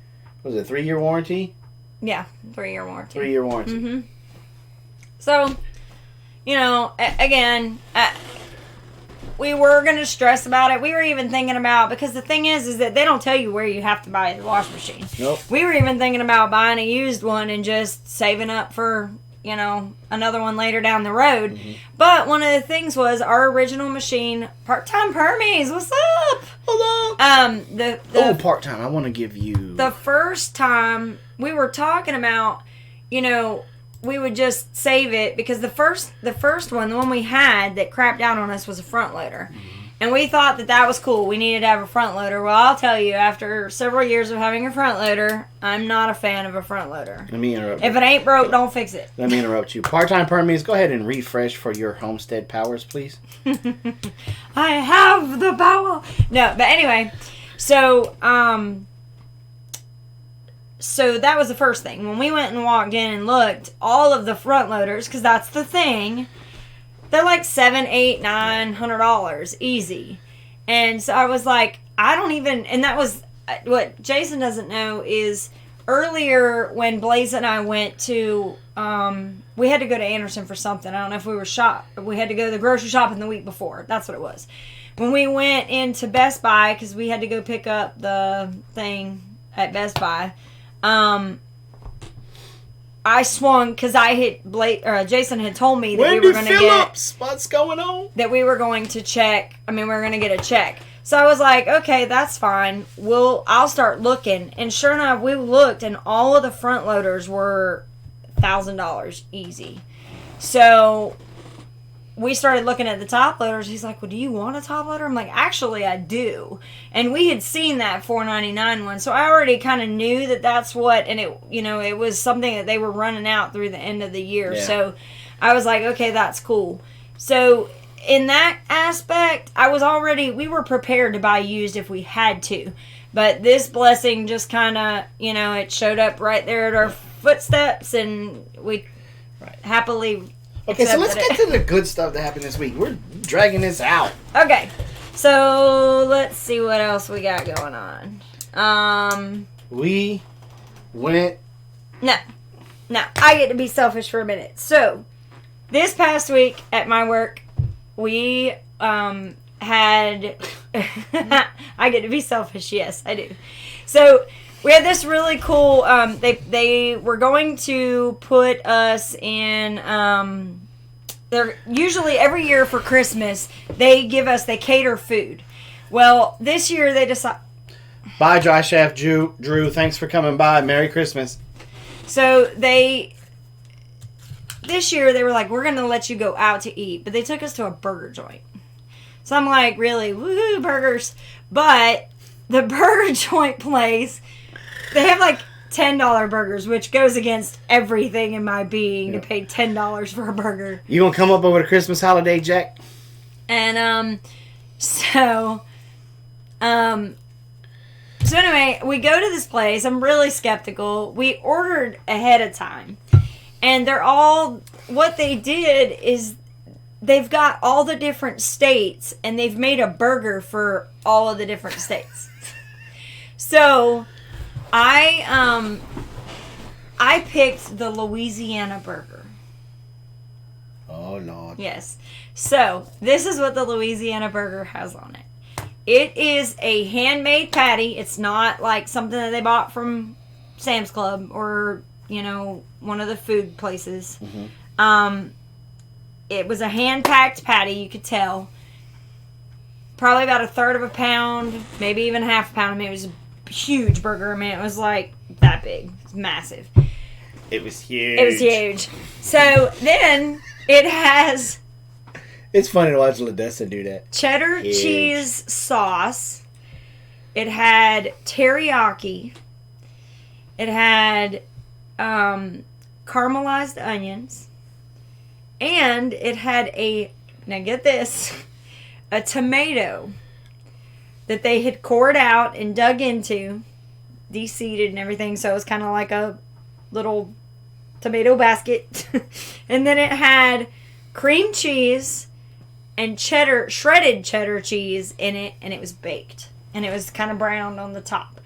Speaker 1: 3-year warranty?
Speaker 2: Yeah, 3-year warranty.
Speaker 1: 3-year warranty.
Speaker 2: Mm-hmm. So, again, we were going to stress about it. We were even thinking about, because the thing is that they don't tell you where you have to buy the washing machine.
Speaker 1: Nope.
Speaker 2: We were even thinking about buying a used one and just saving up for, another one later down the road. Mm-hmm. But one of the things was our original machine, part-time Permies, what's up?
Speaker 1: Hold on. Part-time. I want to give you...
Speaker 2: The first time we were talking about, we would just save it because the first one, the one we had that crapped out on us was a front loader. Mm-hmm. And we thought that was cool. We needed to have a front loader. Well, I'll tell you, after several years of having a front loader, I'm not a fan of a front loader.
Speaker 1: Let me interrupt.
Speaker 2: If it ain't broke, don't fix it.
Speaker 1: Let me interrupt you. Part-time Permies, go ahead and refresh for your homestead powers, please.
Speaker 2: I have the power. No, but anyway, so that was the first thing. When we went and walked in and looked, all of the front loaders, because that's the thing, they're like $700, $800, $900 easy. And so I was like, I don't even, and that was, what Jason doesn't know is earlier when Blaze and I went to, we had to go to Anderson for something. I don't know if we had to go to the grocery shopping the week before. That's what it was. When we went into Best Buy, because we had to go pick up the thing at Best Buy, I swung because Jason had told me that we were going to get
Speaker 1: what's going on.
Speaker 2: That we were going to check. I mean, we were going to get a check. So I was like, okay, that's fine. I'll start looking. And sure enough, we looked, and all of the front loaders were $1,000 easy. So we started looking at the top loaders. He's like, well, do you want a top loader? I'm like, actually, I do. And we had seen that $4.99 one. So I already kind of knew that that's what, and it was something that they were running out through the end of the year. Yeah. So I was like, okay, that's cool. So in that aspect, we were prepared to buy used if we had to. But this blessing just kind of, it showed up right there at our footsteps, and we happily...
Speaker 1: Okay, so let's get to the good stuff that happened this week. We're dragging this out.
Speaker 2: Okay, so let's see what else we got going on. We
Speaker 1: went...
Speaker 2: No, I get to be selfish for a minute. So, this past week at my work, we had... I get to be selfish, yes, I do. So... we had this really cool, they were going to put us in, they're usually every year for Christmas, they cater food. Well, this year they decided...
Speaker 1: Bye, Dry Shaft Drew. Thanks for coming by. Merry Christmas.
Speaker 2: So this year they were like, we're going to let you go out to eat. But they took us to a burger joint. So I'm like, really? Woohoo, burgers. But the burger joint place, they have like $10 burgers, which goes against everything in my being to pay $10 for a burger.
Speaker 1: You gonna come up over the Christmas holiday, Jack?
Speaker 2: And so anyway, we go to this place. I'm really skeptical. We ordered ahead of time. And what they did is they've got all the different states and they've made a burger for all of the different states. So I picked the Louisiana burger.
Speaker 1: Oh, Lord.
Speaker 2: Yes. So this is what the Louisiana burger has on it. It is a handmade patty. It's not like something that they bought from Sam's Club or, one of the food places. Mm-hmm. It was a hand-packed patty, you could tell. Probably about 1/3 of a pound, maybe even half a pound. I mean, it was a huge burger. I mean, it was like that big. It was massive.
Speaker 1: It was huge.
Speaker 2: It was huge. So then it has...
Speaker 1: It's funny to watch LaDessa do that.
Speaker 2: Cheddar cheese sauce. It had teriyaki. It had caramelized onions. And it had now get this, a tomato that they had cored out and dug into, de-seeded and everything. So it was kind of like a little tomato basket. And then it had cream cheese and shredded cheddar cheese in it, and it was baked. And it was kind of browned on the top.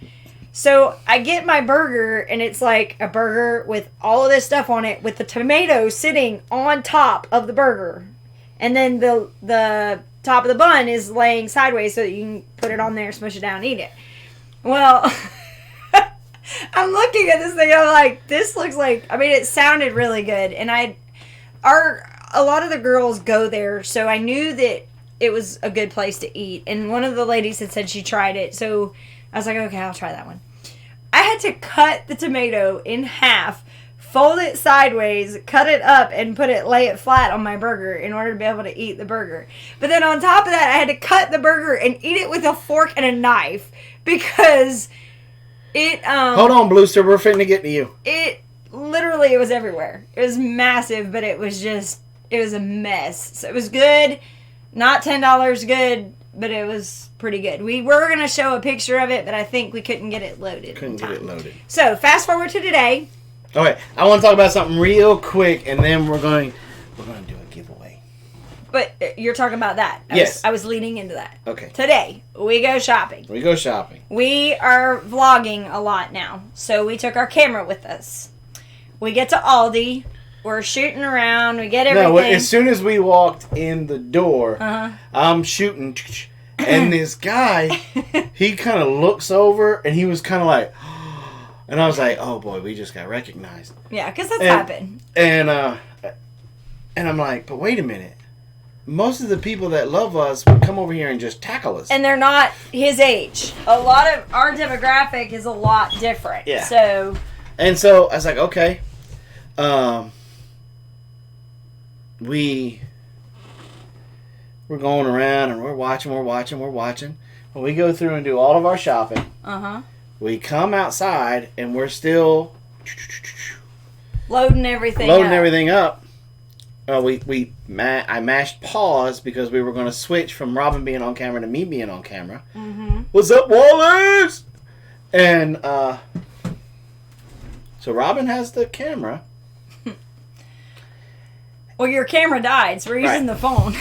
Speaker 2: So I get my burger, and it's like a burger with all of this stuff on it, with the tomato sitting on top of the burger. And then the top of the bun is laying sideways so that you can put it on there, smush it down, and eat it. Well, I'm looking at this thing, I'm like, this looks like, it sounded really good. And a lot of the girls go there, so I knew that it was a good place to eat. And one of the ladies had said she tried it, so I was like, okay, I'll try that one. I had to cut the tomato in half, fold it sideways, cut it up, and lay it flat on my burger in order to be able to eat the burger. But then on top of that, I had to cut the burger and eat it with a fork and a knife because it...
Speaker 1: Hold on, Bluester, we're finna to get to you.
Speaker 2: It was everywhere. It was massive, but it was a mess. So it was good. Not $10 good, but it was pretty good. We were going to show a picture of it, but I think we couldn't get it loaded. So, fast forward to today.
Speaker 1: Okay, I want to talk about something real quick, and then we're going to do a giveaway.
Speaker 2: But you're talking about that.
Speaker 1: Yes.
Speaker 2: I was leading into that.
Speaker 1: Okay.
Speaker 2: Today, we go shopping. We are vlogging a lot now, so we took our camera with us. We get to Aldi. We're shooting around. We get everything.
Speaker 1: No, as soon as we walked in the door, I'm shooting, and this guy, he kind of looks over, and he was kind of like, and I was like, oh boy, we just got recognized.
Speaker 2: Yeah, because that's happened.
Speaker 1: And I'm like, but wait a minute. Most of the people that love us would come over here and just tackle us.
Speaker 2: And they're not his age. A lot of our demographic is a lot different.
Speaker 1: Yeah.
Speaker 2: So
Speaker 1: I was like, okay. We're going around and we're watching. When we go through and do all of our shopping, we come outside and we're still
Speaker 2: loading everything up.
Speaker 1: I mashed pause because we were going to switch from Robyn being on camera to me being on camera. Mm-hmm. What's up, Wallace? And so Robyn has the camera.
Speaker 2: Well, your camera died, so we're using the phone.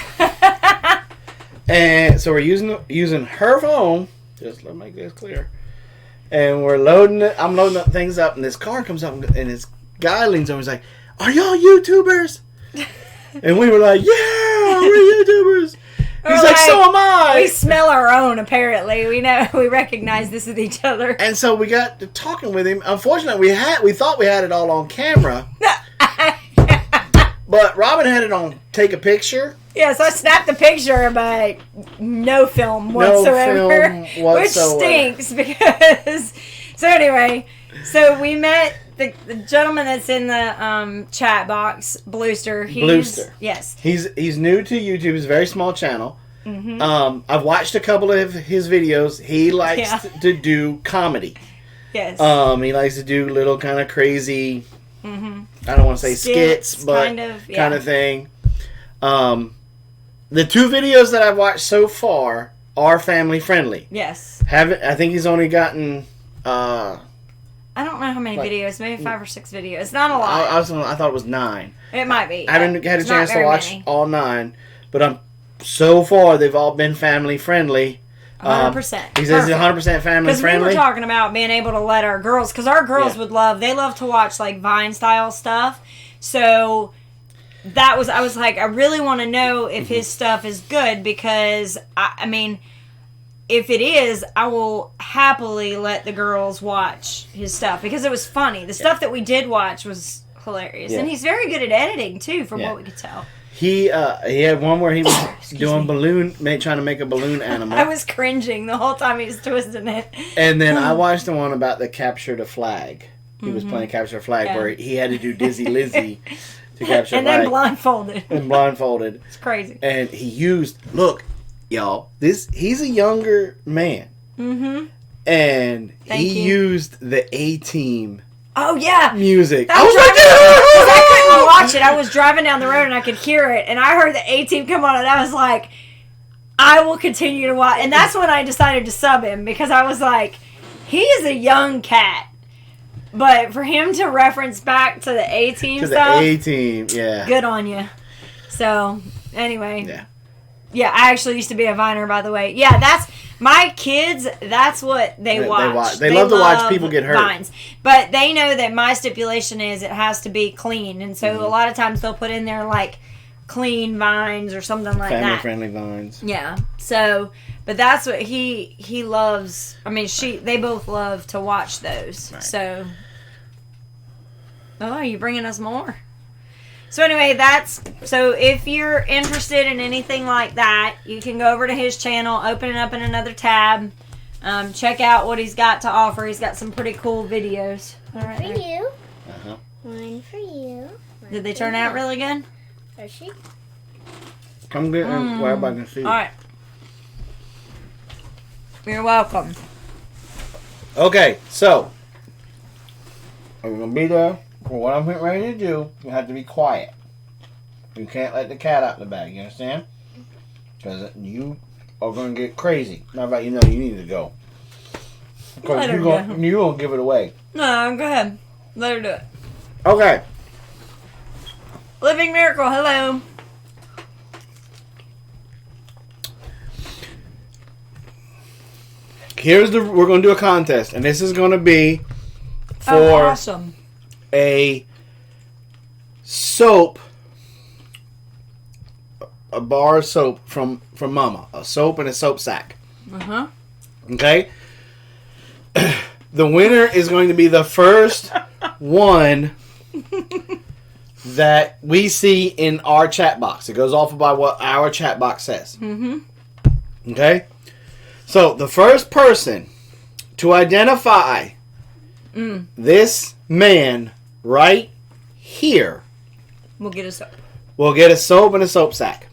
Speaker 1: And so we're using her phone. Just let me make this clear. And we're loading it. I'm loading up things up, and this car comes up, and this guy leans over and is like, "Are y'all YouTubers?" And we were like, "Yeah, we're YouTubers." He's like, "So am I."
Speaker 2: We smell our own, apparently. We know, we recognize this with each other.
Speaker 1: And so we got to talking with him. Unfortunately, we thought we had it all on camera. But Robyn had it on take a picture.
Speaker 2: Yeah, so I snapped the picture, but no film whatsoever. Which stinks because... So anyway, so we met the gentleman that's in the chat box, Bluester.
Speaker 1: Bluester.
Speaker 2: Yes.
Speaker 1: He's new to YouTube. It's a very small channel.
Speaker 2: Mm-hmm.
Speaker 1: I've watched a couple of his videos. He likes to do comedy.
Speaker 2: Yes.
Speaker 1: He likes to do little kind of crazy. I don't want to say skits, but kind of thing. The 2 videos that I've watched so far are family friendly.
Speaker 2: Yes.
Speaker 1: I think he's only gotten.
Speaker 2: I don't know how many videos. Maybe 5 or 6 videos. It's not a lot.
Speaker 1: I thought it was 9.
Speaker 2: It might be.
Speaker 1: I haven't had a chance to watch all 9, but so far they've all been family friendly.
Speaker 2: 100%.
Speaker 1: He says 100% family friendly.
Speaker 2: Because we were talking about being able to let our girls, because our girls they love to watch like Vine style stuff. So I was like, I really want to know if his stuff is good, because I mean, if it is, I will happily let the girls watch his stuff, because it was funny. The stuff that we did watch was hilarious, and he's very good at editing too, from what we could tell. He
Speaker 1: had one where he was doing trying to make a balloon animal.
Speaker 2: I was cringing the whole time he was twisting it.
Speaker 1: And then I watched the one about the capture the flag. He was playing capture the flag, where he had to do Dizzy Lizzy to capture the flag.
Speaker 2: And then blindfolded. It's crazy.
Speaker 1: And he used, look, y'all, he's a younger man. Mm-hmm. And he used the A-Team.
Speaker 2: Oh, yeah.
Speaker 1: Music.
Speaker 2: I was like, because I couldn't watch it. I was driving down the road and I could hear it. And I heard the A-Team come on, and I was like, I will continue to watch. And that's when I decided to sub him, because I was like, he is a young cat. But for him to reference back to the A-Team stuff.
Speaker 1: To the A-Team, yeah.
Speaker 2: Good on you. So, anyway. Yeah. Yeah, I actually used to be a Viner, by the way. Yeah, that's... My kids, that's what they watch.
Speaker 1: They love to watch people get hurt.
Speaker 2: Vines. But they know that my stipulation is it has to be clean. And so a lot of times they'll put in there like clean vines or something like that.
Speaker 1: Family-friendly vines.
Speaker 2: Yeah. So, but that's what he loves. I mean, they both love to watch those. Right. So, are you bringing us more? So anyway, so if you're interested in anything like that, you can go over to his channel, open it up in another tab, check out what he's got to offer. He's got some pretty cool videos.
Speaker 4: One for you. One for you.
Speaker 2: Did they turn out really good?
Speaker 4: Is she?
Speaker 1: Come get them where everybody can see.
Speaker 2: All right. You're welcome.
Speaker 1: Okay, so are we gonna be there? For what I'm getting ready to do, you have to be quiet. You can't let the cat out the bag, you understand? Because you are going to get crazy. Not about you need to go. Because you're going to give it away.
Speaker 2: No, go ahead. Let her do it.
Speaker 1: Okay.
Speaker 2: Living Miracle, hello.
Speaker 1: We're going to do a contest, and this is going to be for
Speaker 2: awesome.
Speaker 1: A soap, a bar of soap from Mama, a soap and a soap sack. Okay. The winner is going to be the first one that we see in our chat box. It goes off by what our chat box says. Okay. So the first person to identify this man right here,
Speaker 2: we'll get a soap.
Speaker 1: We'll get a soap and a soap sack.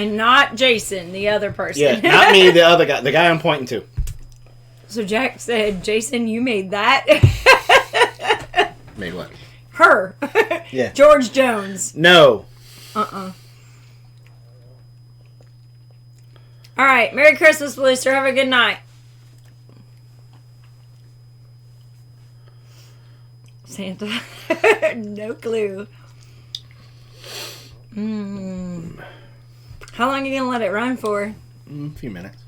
Speaker 2: And not Jason, the other person.
Speaker 1: Yeah, not me, the other guy. The guy I'm pointing to.
Speaker 2: So Jack said, Jason, you made that?
Speaker 1: Made what?
Speaker 2: Her.
Speaker 1: Yeah.
Speaker 2: George Jones.
Speaker 1: No.
Speaker 2: All right. Merry Christmas, Bluester. Have a good night. Santa. No clue. How long are you going to let it run for?
Speaker 1: A few minutes.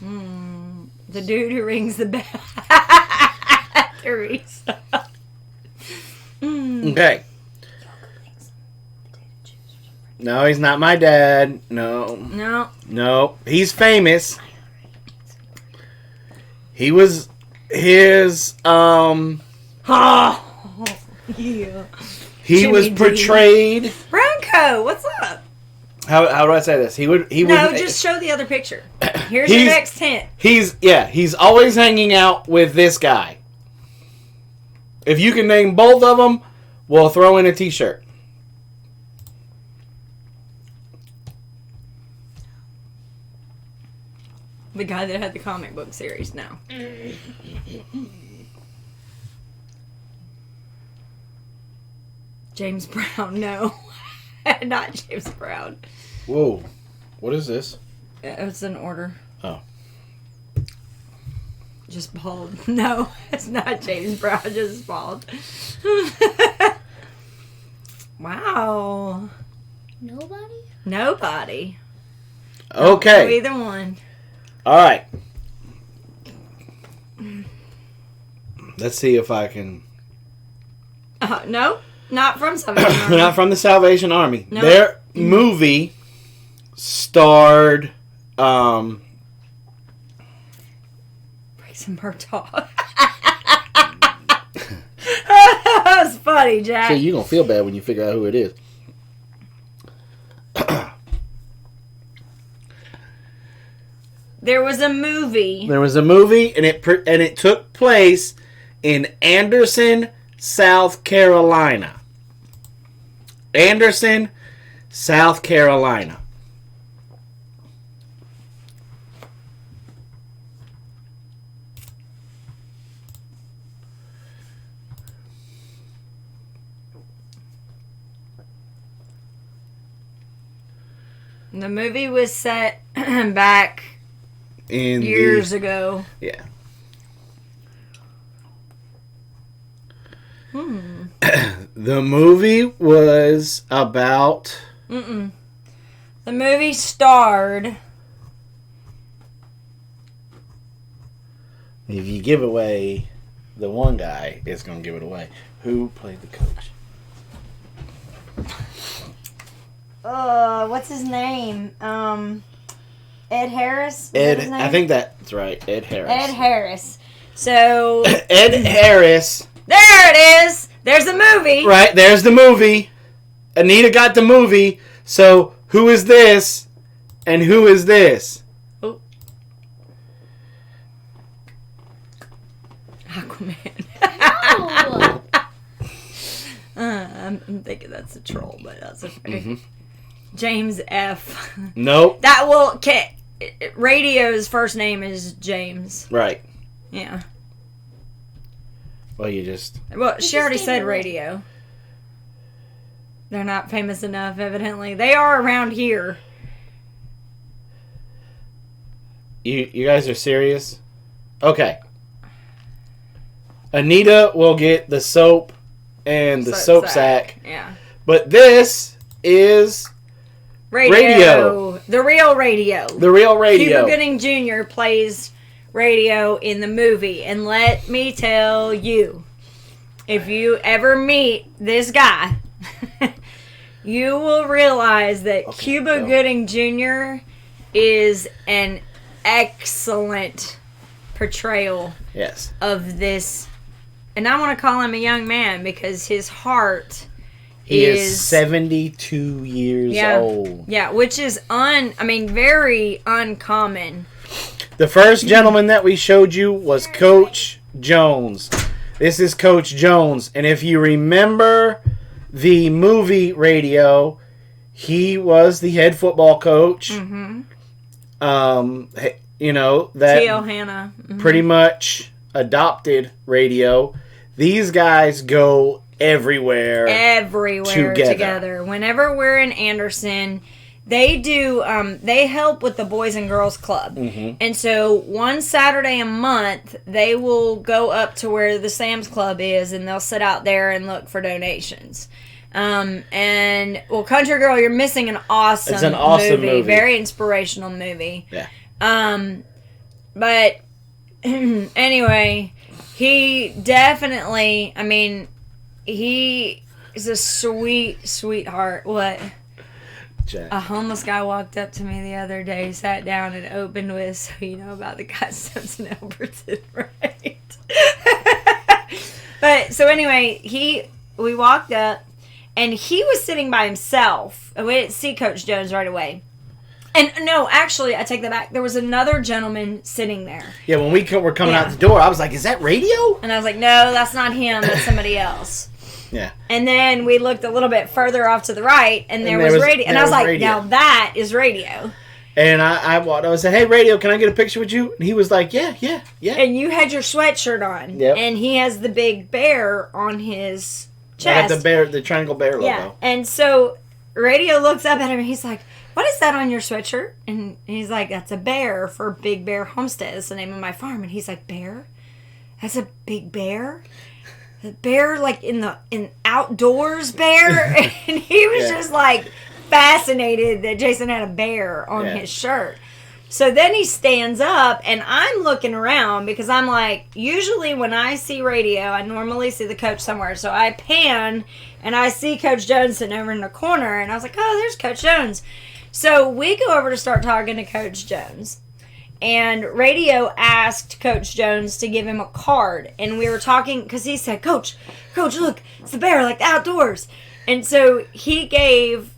Speaker 2: The dude who rings the bell. Teresa.
Speaker 1: Okay. No, he's not my dad. No. He's famous. He was his
Speaker 2: yeah.
Speaker 1: He
Speaker 2: Jimmy
Speaker 1: was portrayed.
Speaker 2: Bronco, what's up?
Speaker 1: How do I say this?
Speaker 2: Just show the other picture. Here's your next hint.
Speaker 1: He's always hanging out with this guy. If you can name both of them, We'll throw in a T-shirt.
Speaker 2: The guy that had the comic book series, no. James Brown, no. Not James Brown.
Speaker 1: Whoa. What is this?
Speaker 2: It's an order.
Speaker 1: Oh.
Speaker 2: Just bald. No, it's not James Brown, just bald. Wow. Nobody?
Speaker 1: Okay.
Speaker 2: No, either one.
Speaker 1: All right. Let's see if I can...
Speaker 2: No, not from Salvation Army.
Speaker 1: Not from the Salvation Army.
Speaker 2: No.
Speaker 1: Their movie starred...
Speaker 2: Breaks and Murtaugh. That was funny, Jack.
Speaker 1: See, you're going to feel bad when you figure out who it is.
Speaker 2: There was a movie.
Speaker 1: There was a movie, and it took place in Anderson, South Carolina. Anderson, South Carolina.
Speaker 2: The movie was set back
Speaker 1: In
Speaker 2: years ago.
Speaker 1: Yeah. The movie was about...
Speaker 2: The movie starred...
Speaker 1: If you give away the one guy, it's going to give it away. Who played the coach?
Speaker 2: What's his name? Ed Harris?
Speaker 1: Ed, I think that's right. Ed Harris.
Speaker 2: Ed Harris. So...
Speaker 1: Ed Harris.
Speaker 2: There it is! There's the movie!
Speaker 1: Right, there's the movie. Anita got the movie. So, who is this? And who is this?
Speaker 2: Oh. Aquaman.
Speaker 4: No.
Speaker 2: I'm thinking that's a troll, but that's okay. James F.
Speaker 1: Nope.
Speaker 2: That will... Radio's first name is James.
Speaker 1: Right.
Speaker 2: Yeah.
Speaker 1: Well, you just...
Speaker 2: Well, she already said radio. They're not famous enough, evidently. They are around here.
Speaker 1: You guys are serious? Okay. Anita will get the soap and the soap sack.
Speaker 2: Yeah.
Speaker 1: But this is... Radio.
Speaker 2: The real radio.
Speaker 1: The real radio.
Speaker 2: Cuba Gooding Jr. plays radio in the movie. And let me tell you, if you ever meet this guy, you will realize that Cuba Gooding Jr. is an excellent portrayal of this. And I want to call him a young man because his heart...
Speaker 1: He is 72 years old.
Speaker 2: Yeah, which is very uncommon.
Speaker 1: The first gentleman that we showed you was Coach Jones. This is Coach Jones. And if you remember the movie Radio, he was the head football coach.
Speaker 2: Mm-hmm.
Speaker 1: That
Speaker 2: T.L. Hannah. Mm-hmm.
Speaker 1: Pretty much adopted Radio. These guys go everywhere
Speaker 2: together. Whenever we're in Anderson, they do they help with the Boys and Girls Club. And so one Saturday a month they will go up to where the Sam's Club is and they'll sit out there and look for donations. Country Girl, you're missing an awesome
Speaker 1: It's an awesome movie.
Speaker 2: Very inspirational movie.
Speaker 1: Yeah.
Speaker 2: But anyway, he definitely, he is a sweetheart. What?
Speaker 1: Jack.
Speaker 2: A homeless guy walked up to me the other day, sat down, and opened with, so you know about the guy Simpson Albertson, right? But, so anyway, we walked up, and he was sitting by himself. And we didn't see Coach Jones right away. And no, actually, I take that back. There was another gentleman sitting there.
Speaker 1: Yeah, when we were coming out the door, I was like, is that Radio?
Speaker 2: And I was like, no, that's not him. That's somebody else.
Speaker 1: Yeah.
Speaker 2: And then we looked a little bit further off to the right, and there was radio. And I was like,
Speaker 1: radio.
Speaker 2: now that is radio.
Speaker 1: And I walked over and said, hey, Radio, can I get a picture with you? And he was like, yeah.
Speaker 2: And you had your sweatshirt on.
Speaker 1: Yep.
Speaker 2: And he has the big bear on his
Speaker 1: I
Speaker 2: chest.
Speaker 1: got the triangle bear logo.
Speaker 2: Yeah. And so Radio looks up at him and he's like, what is that on your sweatshirt? And he's like, that's a bear for Big Bear Homestead. It's the name of my farm. And he's like, bear? That's a big bear? The bear like in outdoors bear? And he was just like fascinated that Jason had a bear on his shirt. So then he stands up, and I'm looking around because I'm like, usually when I see Radio, I normally see the coach somewhere. So I pan, and I see Coach Jones sitting over in the corner, and I was like, oh, there's Coach Jones. So we go over to start talking to Coach Jones. And Radio asked Coach Jones to give him a card. And we were talking, because he said, Coach, look, it's the bear, like the outdoors. And so he kind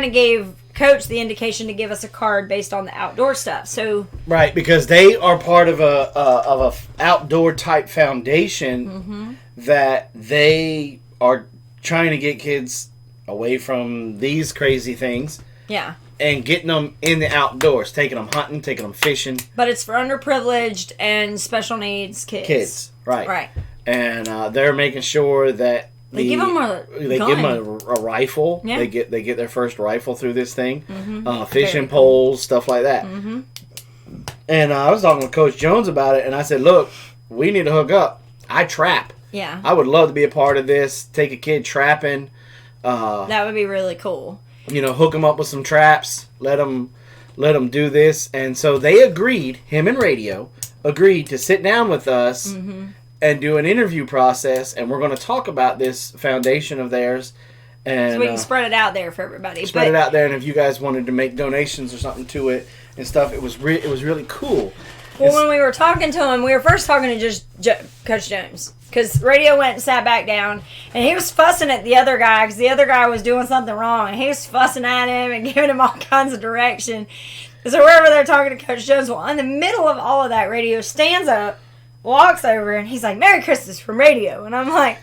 Speaker 2: of gave Coach the indication to give us a card based on the outdoor stuff. So
Speaker 1: right, because they are part of a outdoor type foundation that they are trying to get kids away from these crazy things.
Speaker 2: Yeah.
Speaker 1: And getting them in the outdoors, taking them hunting, taking them fishing.
Speaker 2: But it's for underprivileged and special needs kids.
Speaker 1: Right.
Speaker 2: Right.
Speaker 1: And they're making sure that
Speaker 2: They give them a
Speaker 1: rifle.
Speaker 2: Yeah.
Speaker 1: They get their first rifle through this thing. Fishing poles, stuff like that. And I was talking with Coach Jones about it, and I said, look, we need to hook up. I trap.
Speaker 2: Yeah.
Speaker 1: I would love to be a part of this. Take a kid trapping.
Speaker 2: That would be really cool.
Speaker 1: Hook them up with some traps. Let them do this. And so they agreed, him and Radio, agreed to sit down with us and do an interview process. And we're going to talk about this foundation of theirs. And
Speaker 2: so we can spread it out there for everybody.
Speaker 1: Spread it out there. And if you guys wanted to make donations or something to it and stuff, it was really cool.
Speaker 2: Well, when we were talking to him, we were first talking to just Coach Jones. Because Radio went and sat back down, and he was fussing at the other guy because the other guy was doing something wrong, and he was fussing at him and giving him all kinds of direction. So we're over there talking to Coach Jones. Well, in the middle of all of that, Radio stands up, walks over, and he's like, Merry Christmas from Radio. And I'm like,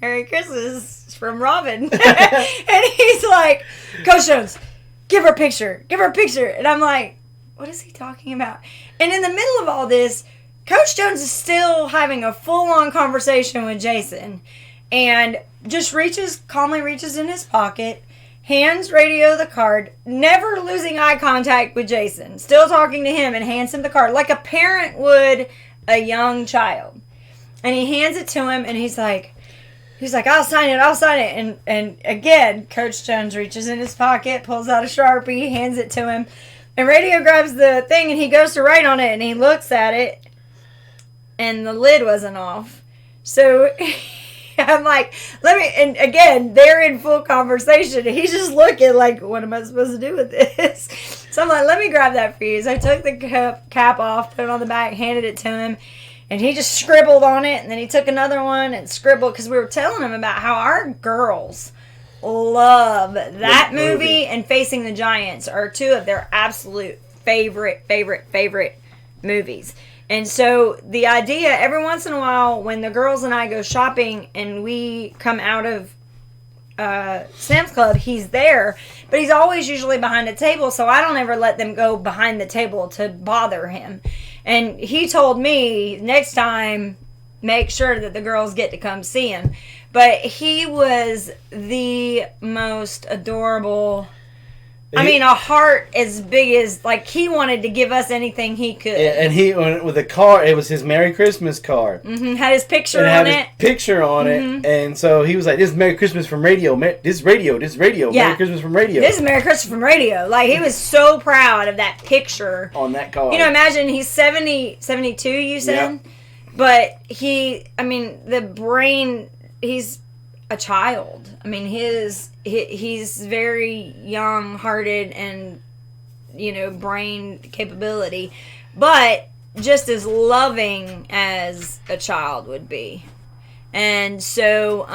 Speaker 2: Merry Christmas from Robyn. And he's like, Coach Jones, give her a picture. Give her a picture. And I'm like, what is he talking about? And in the middle of all this, Coach Jones is still having a full-on conversation with Jason and just calmly reaches in his pocket, hands Radio the card, never losing eye contact with Jason, still talking to him and hands him the card like a parent would a young child. And he hands it to him and he's like, I'll sign it. And again, Coach Jones reaches in his pocket, pulls out a Sharpie, hands it to him. And Radio grabs the thing and he goes to write on it and he looks at it. And the lid wasn't off. So I'm like, and again, they're in full conversation. And he's just looking like, what am I supposed to do with this? So I'm like, let me grab that for you. So I took the cap off, put it on the back, handed it to him. And he just scribbled on it. And then he took another one and scribbled. Because we were telling him about how our girls love that movie and Facing the Giants are two of their absolute favorite movies. And so the idea, every once in a while, when the girls and I go shopping and we come out of Sam's Club, he's there. But he's always usually behind a table, so I don't ever let them go behind the table to bother him. And he told me, next time, make sure that the girls get to come see him. But he was the most adorable... a heart as big as, like, he wanted to give us anything he could.
Speaker 1: Yeah, and he went with a card. It was his Merry Christmas card.
Speaker 2: Had his picture on it.
Speaker 1: And so he was like, this is Merry Christmas from Radio. This is Radio. Yeah. Merry Christmas from Radio.
Speaker 2: This is Merry Christmas from Radio. Like, he was so proud of that picture.
Speaker 1: On that card.
Speaker 2: Imagine he's 72, you said? Yeah. But the brain, he's a child. He's very young-hearted and, brain capability, but just as loving as a child would be. And so,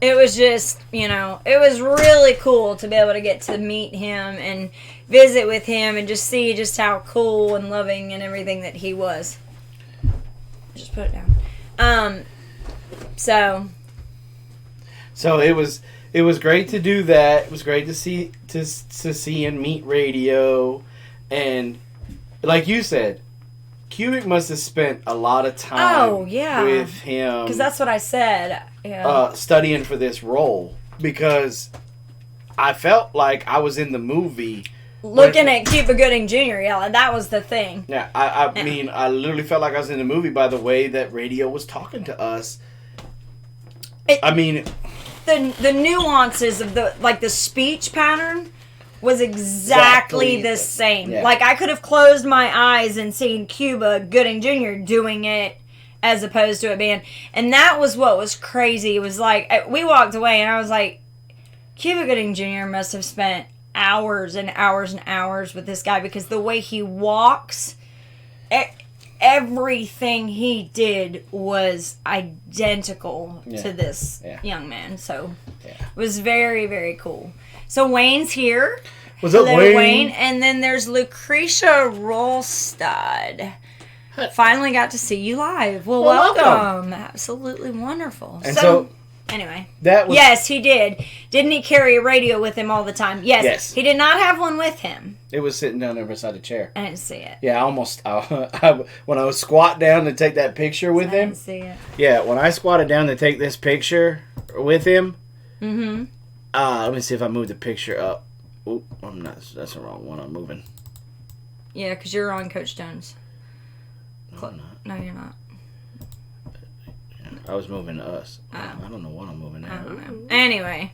Speaker 2: it was just, it was really cool to be able to get to meet him and visit with him and just see just how cool and loving and everything that he was. Just put it down. So
Speaker 1: it was great to do that. It was great to see and meet Radio, and like you said, Cubic must have spent a lot of time with him.
Speaker 2: Because that's what I said. Yeah.
Speaker 1: Studying for this role, because I felt like I was in the movie.
Speaker 2: Looking at Cuba Gooding Jr., yeah, that was the thing.
Speaker 1: Yeah, I mean, I literally felt like I was in the movie by the way that Radio was talking to us.
Speaker 2: The nuances of the speech pattern was exactly the same.
Speaker 1: Yeah.
Speaker 2: Like, I could have closed my eyes and seen Cuba Gooding Jr. doing it as opposed to it being... And that was what was crazy. It was like, we walked away and I was like, Cuba Gooding Jr. must have spent hours and hours and hours with this guy, because the way he walks, everything he did was identical to this young man. So it was very, very cool. So Wayne's here.
Speaker 1: What's up,
Speaker 2: Wayne? And then there's Lucretia Rolstad. Finally got to see you live. Well, welcome. Absolutely wonderful.
Speaker 1: And so
Speaker 2: anyway,
Speaker 1: yes,
Speaker 2: he did. Didn't he carry a radio with him all the time? Yes. He did not have one with him.
Speaker 1: It was sitting down there beside the chair.
Speaker 2: I didn't see it.
Speaker 1: Yeah, when I was squat down to take that picture with him.
Speaker 2: I didn't see it.
Speaker 1: Yeah, when I squatted down to take this picture with him.
Speaker 2: Mm-hmm.
Speaker 1: Let me see if I move the picture up. Oop, I'm not. That's the wrong one. I'm moving.
Speaker 2: Yeah, because you're on Coach Jones.
Speaker 1: No, I'm not.
Speaker 2: No, you're not.
Speaker 1: I was moving to us. I don't know what I'm moving now.
Speaker 2: I don't know. Anyway.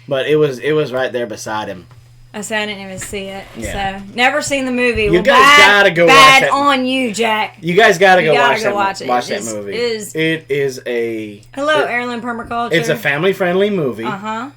Speaker 1: But it was right there beside him.
Speaker 2: I said I didn't even see it.
Speaker 1: Yeah.
Speaker 2: So, never seen the movie.
Speaker 1: You guys gotta go watch
Speaker 2: bad
Speaker 1: that.
Speaker 2: on you, Jack.
Speaker 1: You guys gotta go
Speaker 2: watch
Speaker 1: that movie. It is a...
Speaker 2: Hello, Heirloom Permaculture.
Speaker 1: It's a family-friendly movie.
Speaker 2: Uh-huh.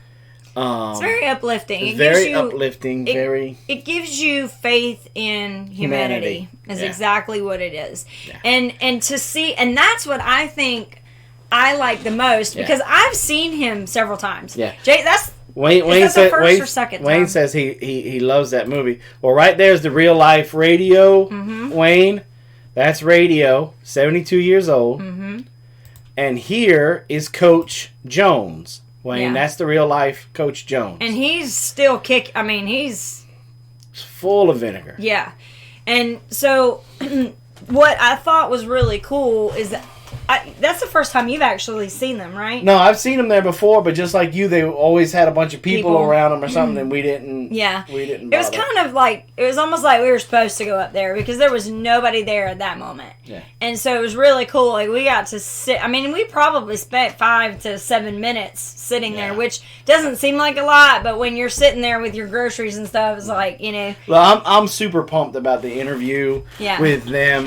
Speaker 2: It's very uplifting.
Speaker 1: It's very uplifting.
Speaker 2: It gives you faith in humanity. Is exactly what it is.
Speaker 1: Yeah.
Speaker 2: And to see... And that's what I think I like the most, because I've seen him several times.
Speaker 1: Yeah.
Speaker 2: Jay, that's...
Speaker 1: Wayne says he loves that movie. Well, right there's the real life Radio.
Speaker 2: Mm-hmm.
Speaker 1: Wayne, that's Radio, 72 years old.
Speaker 2: Mm-hmm.
Speaker 1: And here is Coach Jones. Wayne, that's the real life Coach Jones.
Speaker 2: And he's still he's
Speaker 1: full of vinegar.
Speaker 2: Yeah. And so what I thought was really cool is that that's the first time you've actually seen them, right?
Speaker 1: No, I've seen them there before, but just like you, they always had a bunch of people around them or something, and we didn't.
Speaker 2: Yeah,
Speaker 1: we didn't.
Speaker 2: It was kind of like, it was almost like we were supposed to go up there because there was nobody there at that moment.
Speaker 1: Yeah,
Speaker 2: and so it was really cool. Like, we got to sit. I mean, we probably spent 5 to 7 minutes sitting there, which doesn't seem like a lot, but when you're sitting there with your groceries and stuff, it's like, you know.
Speaker 1: Well, I'm super pumped about the interview with them.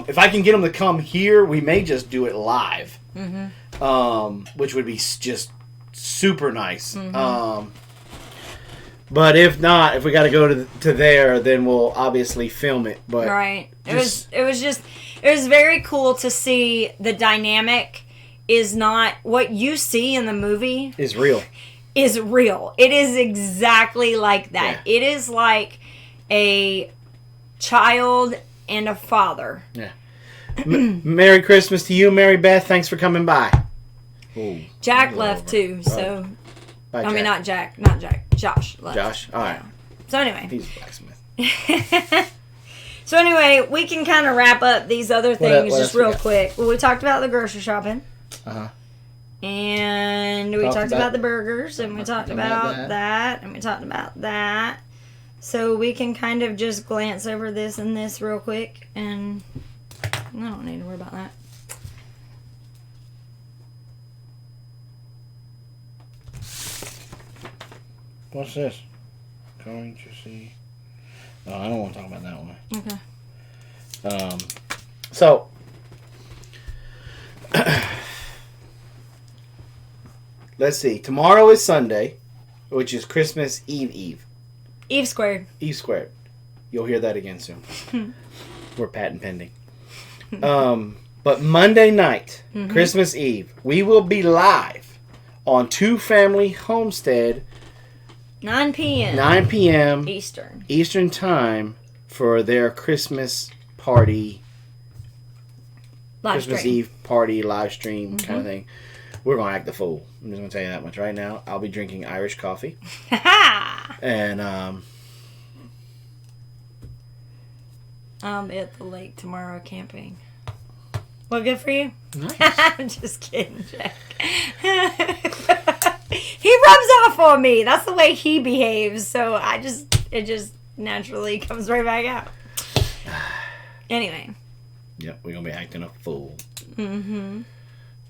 Speaker 1: If I can get them to come here, we may just do it live, which would be just super nice. But if not, if we got to go to there, then we'll obviously film it. But
Speaker 2: it was very cool to see the dynamic is not what you see in the movie
Speaker 1: is real.
Speaker 2: Is real. It is exactly like that. Yeah. It is like a child and a father.
Speaker 1: Yeah. Merry Christmas to you, Mary Beth. Thanks for coming by.
Speaker 2: Ooh, Jack left too, so...
Speaker 1: Bye,
Speaker 2: I mean, not Jack. Josh left.
Speaker 1: Josh? All right.
Speaker 2: Yeah. So anyway.
Speaker 1: He's a blacksmith.
Speaker 2: So anyway, we can kind of wrap up these other things just real quick. Well, we talked about the grocery shopping.
Speaker 1: Uh-huh.
Speaker 2: And we talked about the burgers, and we talked about that, and we talked about that. So we can kind of just glance over this and this real quick, and... I don't need to worry about that.
Speaker 1: What's this? Going to see... No, I don't want to talk about that one.
Speaker 2: Okay.
Speaker 1: So... Let's see. Tomorrow is Sunday, which is Christmas Eve.
Speaker 2: Eve squared.
Speaker 1: Eve squared. You'll hear that again soon. We're patent pending. But Monday night, Christmas Eve, we will be live on Two Family Homestead.
Speaker 2: 9 p.m.
Speaker 1: 9 p.m.
Speaker 2: Eastern
Speaker 1: time for their Christmas party Christmas Eve party, live stream kind of thing. We're going to act the fool. I'm just going to tell you that much right now. I'll be drinking Irish coffee. And,
Speaker 2: I'm at the lake tomorrow camping. Well, good for you.
Speaker 1: Nice.
Speaker 2: I'm just kidding, Jack. He rubs off on me. That's the way he behaves. So it just naturally comes right back out. Anyway.
Speaker 1: Yep, we're going to be acting a fool.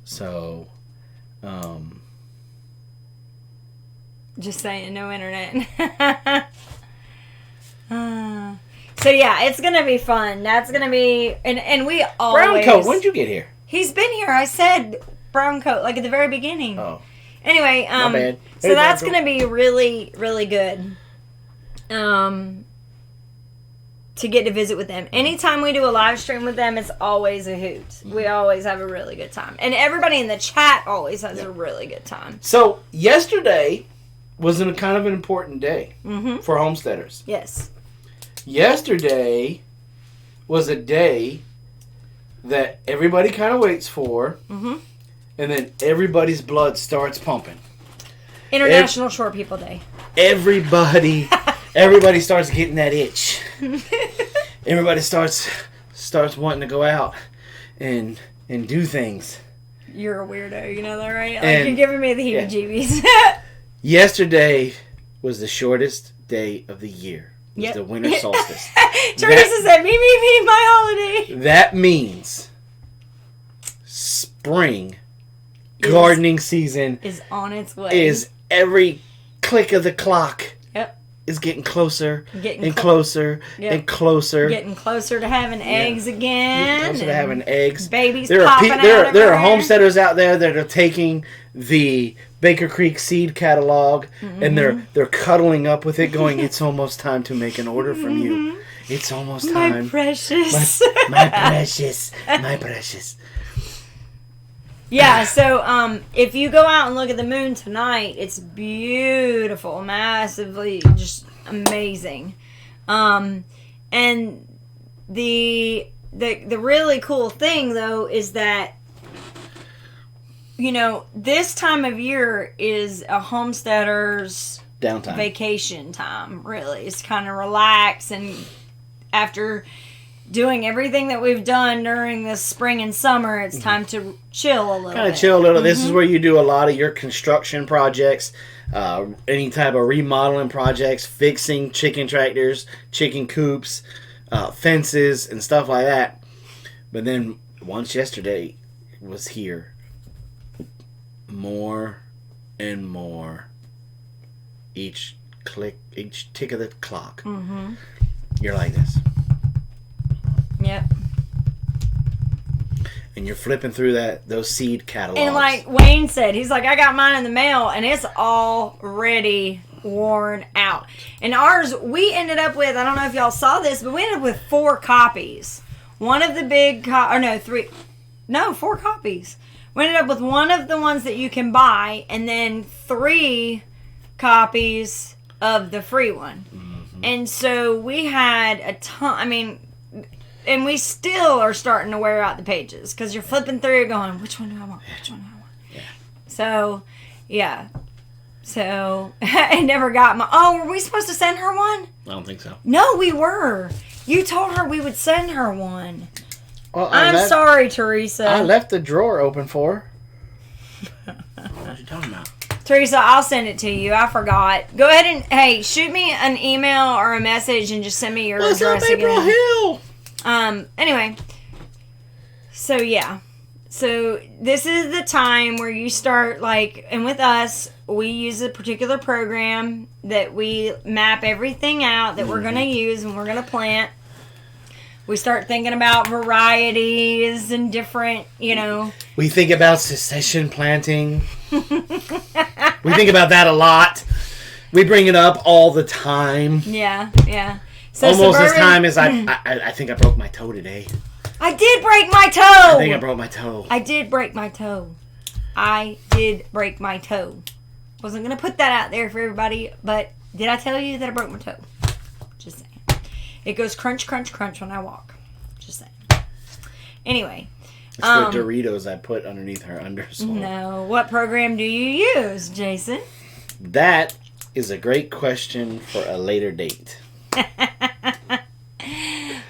Speaker 1: So,
Speaker 2: just saying, no internet. So yeah, it's gonna be fun. That's gonna be, and we always.
Speaker 1: Brown coat. When did you get here?
Speaker 2: He's been here. I said brown coat like at the very beginning.
Speaker 1: Oh.
Speaker 2: Anyway,
Speaker 1: My bad.
Speaker 2: So
Speaker 1: Hey,
Speaker 2: that's
Speaker 1: Brown
Speaker 2: gonna be really, really good. To get to visit with them. Anytime we do a live stream with them, it's always a hoot. We always have a really good time, and everybody in the chat always has a really good time.
Speaker 1: So yesterday was kind of an important day for homesteaders.
Speaker 2: Yes.
Speaker 1: Yesterday was a day that everybody kind of waits for, and then everybody's blood starts pumping.
Speaker 2: International Short People Day.
Speaker 1: Everybody starts getting that itch. Everybody starts wanting to go out and do things.
Speaker 2: You're a weirdo, you know that, right? Like,
Speaker 1: And-
Speaker 2: you're giving me the heebie-jeebies.
Speaker 1: Yesterday was the shortest day of the year. It was the winter solstice.
Speaker 2: Teresa said, me, my holiday.
Speaker 1: That means spring gardening season
Speaker 2: Is on its way.
Speaker 1: is every click of the clock.
Speaker 2: Yep.
Speaker 1: Is getting closer
Speaker 2: Getting
Speaker 1: and closer
Speaker 2: Yep.
Speaker 1: and closer.
Speaker 2: Getting closer to having eggs again.
Speaker 1: Getting closer to having eggs.
Speaker 2: Babies
Speaker 1: There
Speaker 2: popping
Speaker 1: are
Speaker 2: out
Speaker 1: there are
Speaker 2: everywhere.
Speaker 1: homesteaders out there that are taking the Baker Creek seed catalog and they're cuddling up with it, going, "It's almost time to make an order from you. It's almost
Speaker 2: My
Speaker 1: time,
Speaker 2: precious.
Speaker 1: my precious, my precious."
Speaker 2: Yeah, so if you go out and look at the moon tonight, it's beautiful, massively, just amazing. And the really cool thing though is that, you know, this time of year is a homesteader's
Speaker 1: Downtime.
Speaker 2: vacation time. Really, it's kind of relax, and after doing everything that we've done during the spring and summer, it's time to chill a little
Speaker 1: Kind of
Speaker 2: bit.
Speaker 1: chill a little. This is where you do a lot of your construction projects, any type of remodeling projects, fixing chicken tractors, chicken coops, fences, and stuff like that. But then once yesterday was here, more and more, each tick of the clock, you're like this.
Speaker 2: Yep.
Speaker 1: And you're flipping through those seed catalogs.
Speaker 2: And like Wayne said, he's like, I got mine in the mail, and it's already worn out. And ours, we ended up with, I don't know if y'all saw this, but we ended up with 4 copies. One of the big, 4 copies. We ended up with one of the ones that you can buy, and then 3 copies of the free one. And so we had a ton, and we still are starting to wear out the pages because you're flipping through going, which one do I want? Which one do I want?
Speaker 1: Yeah.
Speaker 2: So, yeah. So, I never got my... Oh, were we supposed to send her one?
Speaker 1: I don't think so.
Speaker 2: No, we were. You told her we would send her one.
Speaker 1: Well,
Speaker 2: I'm sorry, Teresa.
Speaker 1: I left the drawer open for her. What are you talking about?
Speaker 2: Teresa, I'll send it to you. I forgot. Go ahead and, hey, shoot me an email or a message and just send me your
Speaker 1: What's up,
Speaker 2: address
Speaker 1: April
Speaker 2: again.
Speaker 1: Hill?
Speaker 2: Anyway. So, yeah. So, this is the time where you start, like, and with us, we use a particular program that we map everything out that we're going to use and we're going to plant. We start thinking about varieties and different,
Speaker 1: We think about succession planting. We think about that a lot. We bring it up all the time.
Speaker 2: Yeah. So
Speaker 1: Almost as
Speaker 2: Suburban-
Speaker 1: time as I think I broke my toe today.
Speaker 2: I did break my toe.
Speaker 1: I think I broke my toe.
Speaker 2: I did break my toe. I did break my toe. Wasn't going to put that out there for everybody, but did I tell you that I broke my toe? Just saying. It goes crunch, crunch, crunch when I walk. Just saying. Anyway,
Speaker 1: It's the Doritos I put underneath her undersole.
Speaker 2: No. What program do you use, Jason?
Speaker 1: That is a great question for a later date.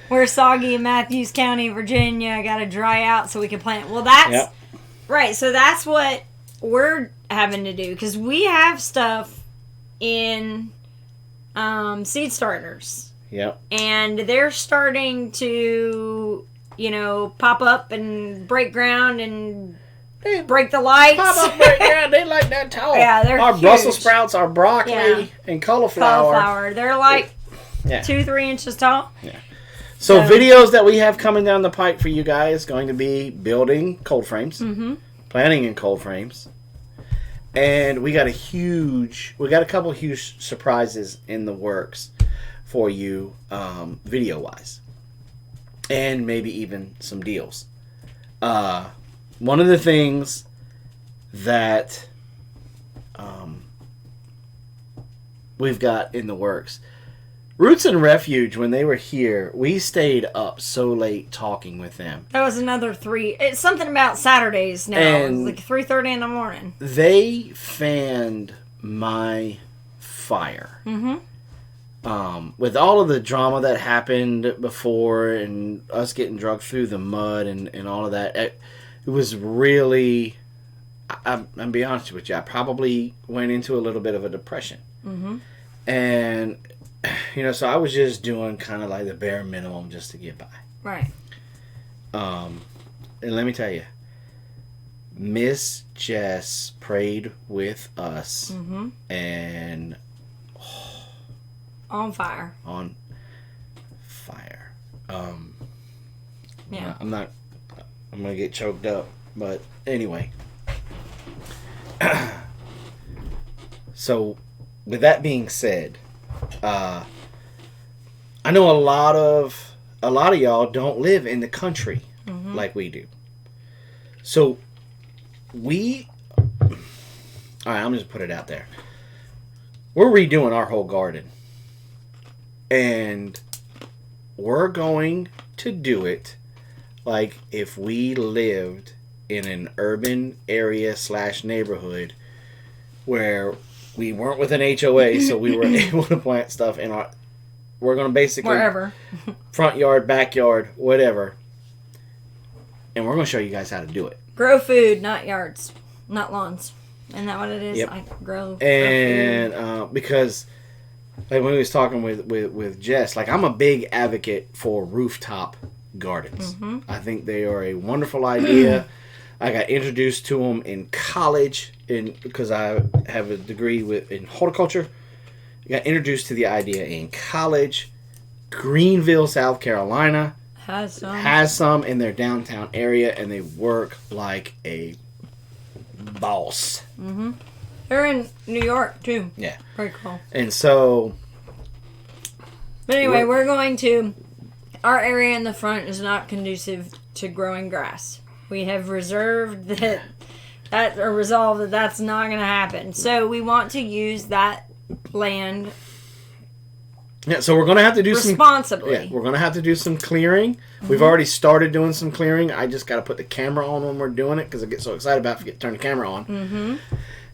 Speaker 2: We're soggy in Matthews County, Virginia. Got to dry out so we can plant. Well, that's right. So that's what we're having to do because we have stuff in seed starters.
Speaker 1: Yep.
Speaker 2: And they're starting to, pop up and break ground and break the lights.
Speaker 1: Pop up, break ground. They like that tall.
Speaker 2: Yeah, they're
Speaker 1: our
Speaker 2: huge.
Speaker 1: Brussels sprouts, our broccoli, and cauliflower.
Speaker 2: They're like 2-3 inches tall.
Speaker 1: Yeah. So videos that we have coming down the pipe for you guys going to be building cold frames, planting in cold frames, and we got a couple huge surprises in the works for you, video wise, and maybe even some deals. One of the things that we've got in the works. Roots and Refuge, when they were here, we stayed up so late talking with them.
Speaker 2: That was another 3. It's something about Saturdays now.
Speaker 1: And
Speaker 2: it's like 3:30 in the morning.
Speaker 1: They fanned my fire. With all of the drama that happened before and us getting drugged through the mud and all of that, it was really... I'm be honest with you, I probably went into a little bit of a depression. And... so I was just doing kind of like the bare minimum just to get by.
Speaker 2: Right.
Speaker 1: And let me tell you, Miss Jess prayed with us and
Speaker 2: on fire.
Speaker 1: On fire.
Speaker 2: Yeah.
Speaker 1: I'm gonna get choked up, but anyway. So, with that being said, I know a lot of y'all don't live in the country like we do. So all right, I'm just put it out there. We're redoing our whole garden, and we're going to do it like if we lived in an urban area / neighborhood where we weren't with an HOA, so we were able to plant stuff in our... We're going to basically...
Speaker 2: Wherever.
Speaker 1: Front yard, backyard, whatever. And we're going to show you guys how to do it.
Speaker 2: Grow food, not yards. Not lawns. Isn't that what it is?
Speaker 1: Yep.
Speaker 2: I grow
Speaker 1: And because... Like when we was talking with Jess, like I'm a big advocate for rooftop gardens. I think they are a wonderful idea. I got introduced to them in college because I have a degree in horticulture. I got introduced to the idea in college. Greenville, South Carolina has some in their downtown area, and they work like a boss.
Speaker 2: They're in New York too.
Speaker 1: Yeah.
Speaker 2: Very cool.
Speaker 1: And so...
Speaker 2: But anyway, we're going to... Our area in the front is not conducive to growing grass. We have resolved that that's not going to happen. So we want to use that land
Speaker 1: so we're going to have to do
Speaker 2: responsibly.
Speaker 1: We're going to have to do some clearing. We've already started doing some clearing. I just got to put the camera on when we're doing it because I get so excited about it, I forget to turn the camera on.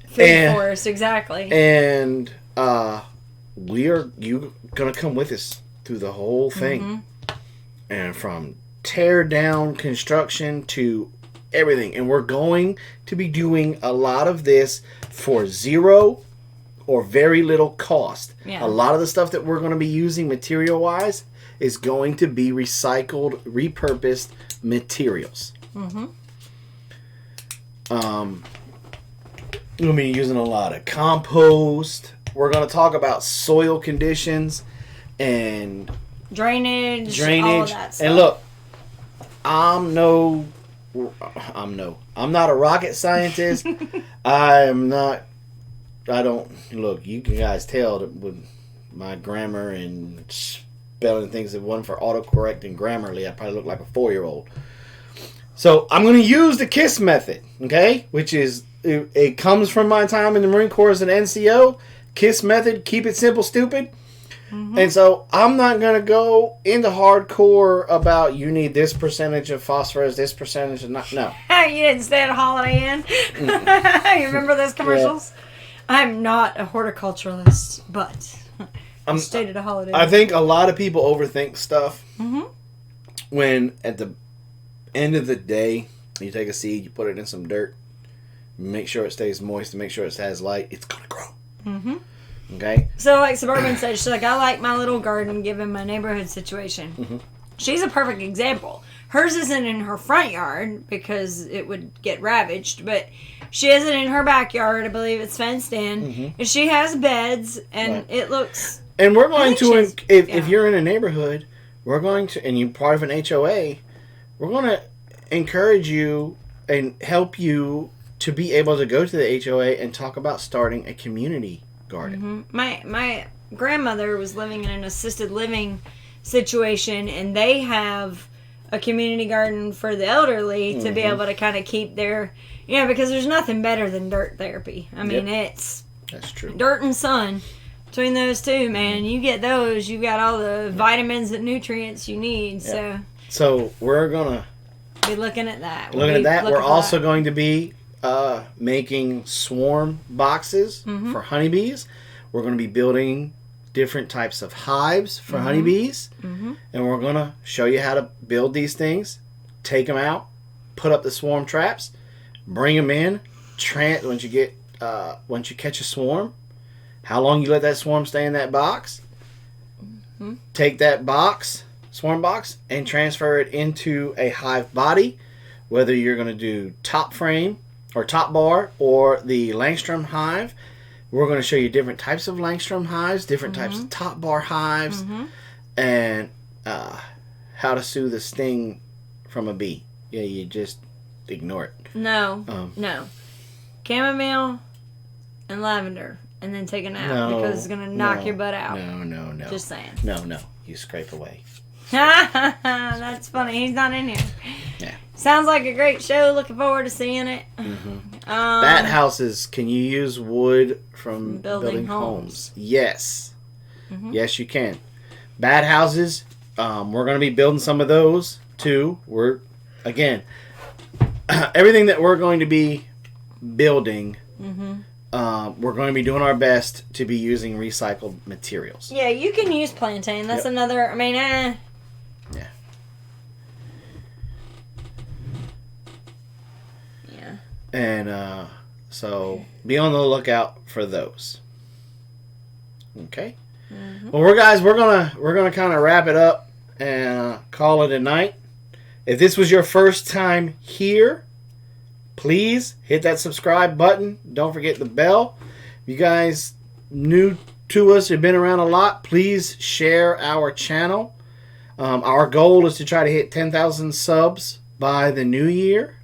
Speaker 2: Food forest, exactly.
Speaker 1: And you going to come with us through the whole thing. And from tear down construction to everything. And we're going to be doing a lot of this for zero or very little cost.
Speaker 2: Yeah.
Speaker 1: A lot of the stuff that we're going to be using material wise is going to be recycled, repurposed materials. We'll be using a lot of compost. We're going to talk about soil conditions and
Speaker 2: drainage, all of that stuff.
Speaker 1: And look, I'm not a rocket scientist. Look, you can guys tell that with my grammar and spelling things, if it wasn't for autocorrect and Grammarly, I'd probably look like a 4-year-old. So I'm going to use the KISS method, okay? Which is, it comes from my time in the Marine Corps as an NCO. KISS method, keep it simple, stupid. And so I'm not going to go into hardcore about you need this percentage of phosphorus, this percentage of not. No.
Speaker 2: You didn't stay at a Holiday Inn? You remember those commercials? Yeah. I'm not a horticulturalist, but I stayed at a Holiday Inn.
Speaker 1: I think a lot of people overthink stuff when at the end of the day, you take a seed, you put it in some dirt, make sure it stays moist, and make sure it has light, it's going to grow. Okay?
Speaker 2: So, like Suburban said, she's like, I like my little garden given my neighborhood situation. She's a perfect example. Hers isn't in her front yard because it would get ravaged, but she has it in her backyard. I believe it's fenced in. And she has beds, and it looks...
Speaker 1: And we're going to, if you're in a neighborhood, we're going to, and you're part of an HOA, we're going to encourage you and help you to be able to go to the HOA and talk about starting a community garden.
Speaker 2: My grandmother was living in an assisted living situation, and they have a community garden for the elderly to be able to kind of keep their, because there's nothing better than dirt therapy. I mean, that's
Speaker 1: true.
Speaker 2: Dirt and sun. Between those two, man, you get those, you got all the vitamins and nutrients you need.
Speaker 1: So we're gonna
Speaker 2: be looking at that.
Speaker 1: We're also going to be making swarm boxes for honeybees. We're going to be building different types of hives for honeybees, and we're going to show you how to build these things, take them out, put up the swarm traps, bring them in. Once you catch a swarm, how long you let that swarm stay in that box. Take that swarm box, and transfer it into a hive body, whether you're going to do top frame or top bar or the Langstrom hive. We're going to show you different types of Langstrom hives, different types of top bar hives, and how to soothe the sting from a bee. Yeah, you just ignore it.
Speaker 2: No. Chamomile and lavender, and then take a nap because it's going to knock your butt out.
Speaker 1: No.
Speaker 2: Just saying.
Speaker 1: No. You scrape away.
Speaker 2: That's funny. He's not in here.
Speaker 1: Yeah.
Speaker 2: Sounds like a great show. Looking forward to seeing it.
Speaker 1: Bat houses. Can you use wood from building homes? Yes. Yes, you can. Bat houses. We're going to be building some of those too. Everything that we're going to be building, we're going to be doing our best to be using recycled materials.
Speaker 2: Yeah, you can use plantain. That's another. I mean, Yeah.
Speaker 1: And so be on the lookout for those. Okay. Well, we're gonna kind of wrap it up and call it a night. If this was your first time here, please hit that subscribe button. Don't forget the bell. If you guys new to us, have been around a lot, please share our channel. Our goal is to try to hit 10,000 subs by the new year.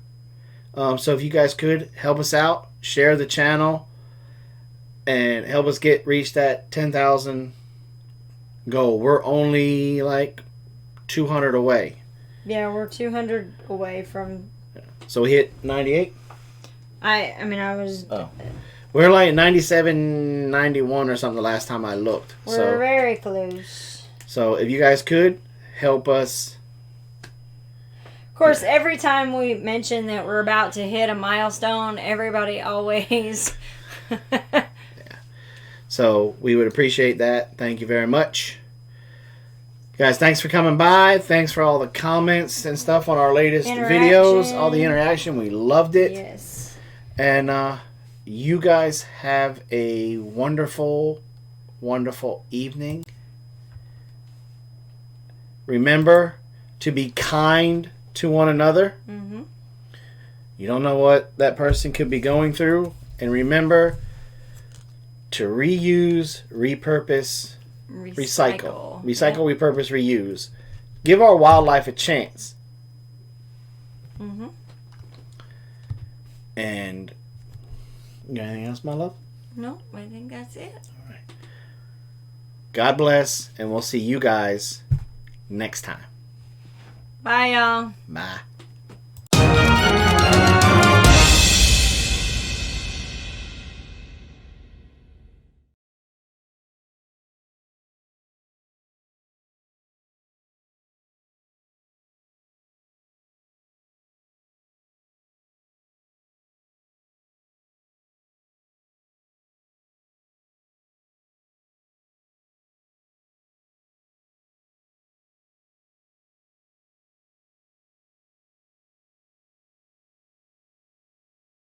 Speaker 1: So if you guys could help us out, share the channel, and help us reach that 10,000 goal. We're only like 200 away.
Speaker 2: Yeah, we're 200 away from.
Speaker 1: So we hit 98.
Speaker 2: I was.
Speaker 1: Oh, we're like 97, 91 or something. The last time I looked.
Speaker 2: We're very close.
Speaker 1: So if you guys could help us.
Speaker 2: Of course, every time we mention that we're about to hit a milestone, everybody always.
Speaker 1: Yeah. So we would appreciate that. Thank you very much. Guys, thanks for coming by. Thanks for all the comments and stuff on our latest videos. All the interaction. We loved it.
Speaker 2: Yes.
Speaker 1: And you guys have a wonderful, wonderful evening. Remember to be kind to one another. You don't know what that person could be going through. And remember to reuse, repurpose, recycle. Recycle, repurpose, reuse. Give our wildlife a chance. And you got anything else, my love?
Speaker 2: No, I think that's it.
Speaker 1: All right. God bless, and we'll see you guys next time.
Speaker 2: Bye, y'all.
Speaker 1: Bye.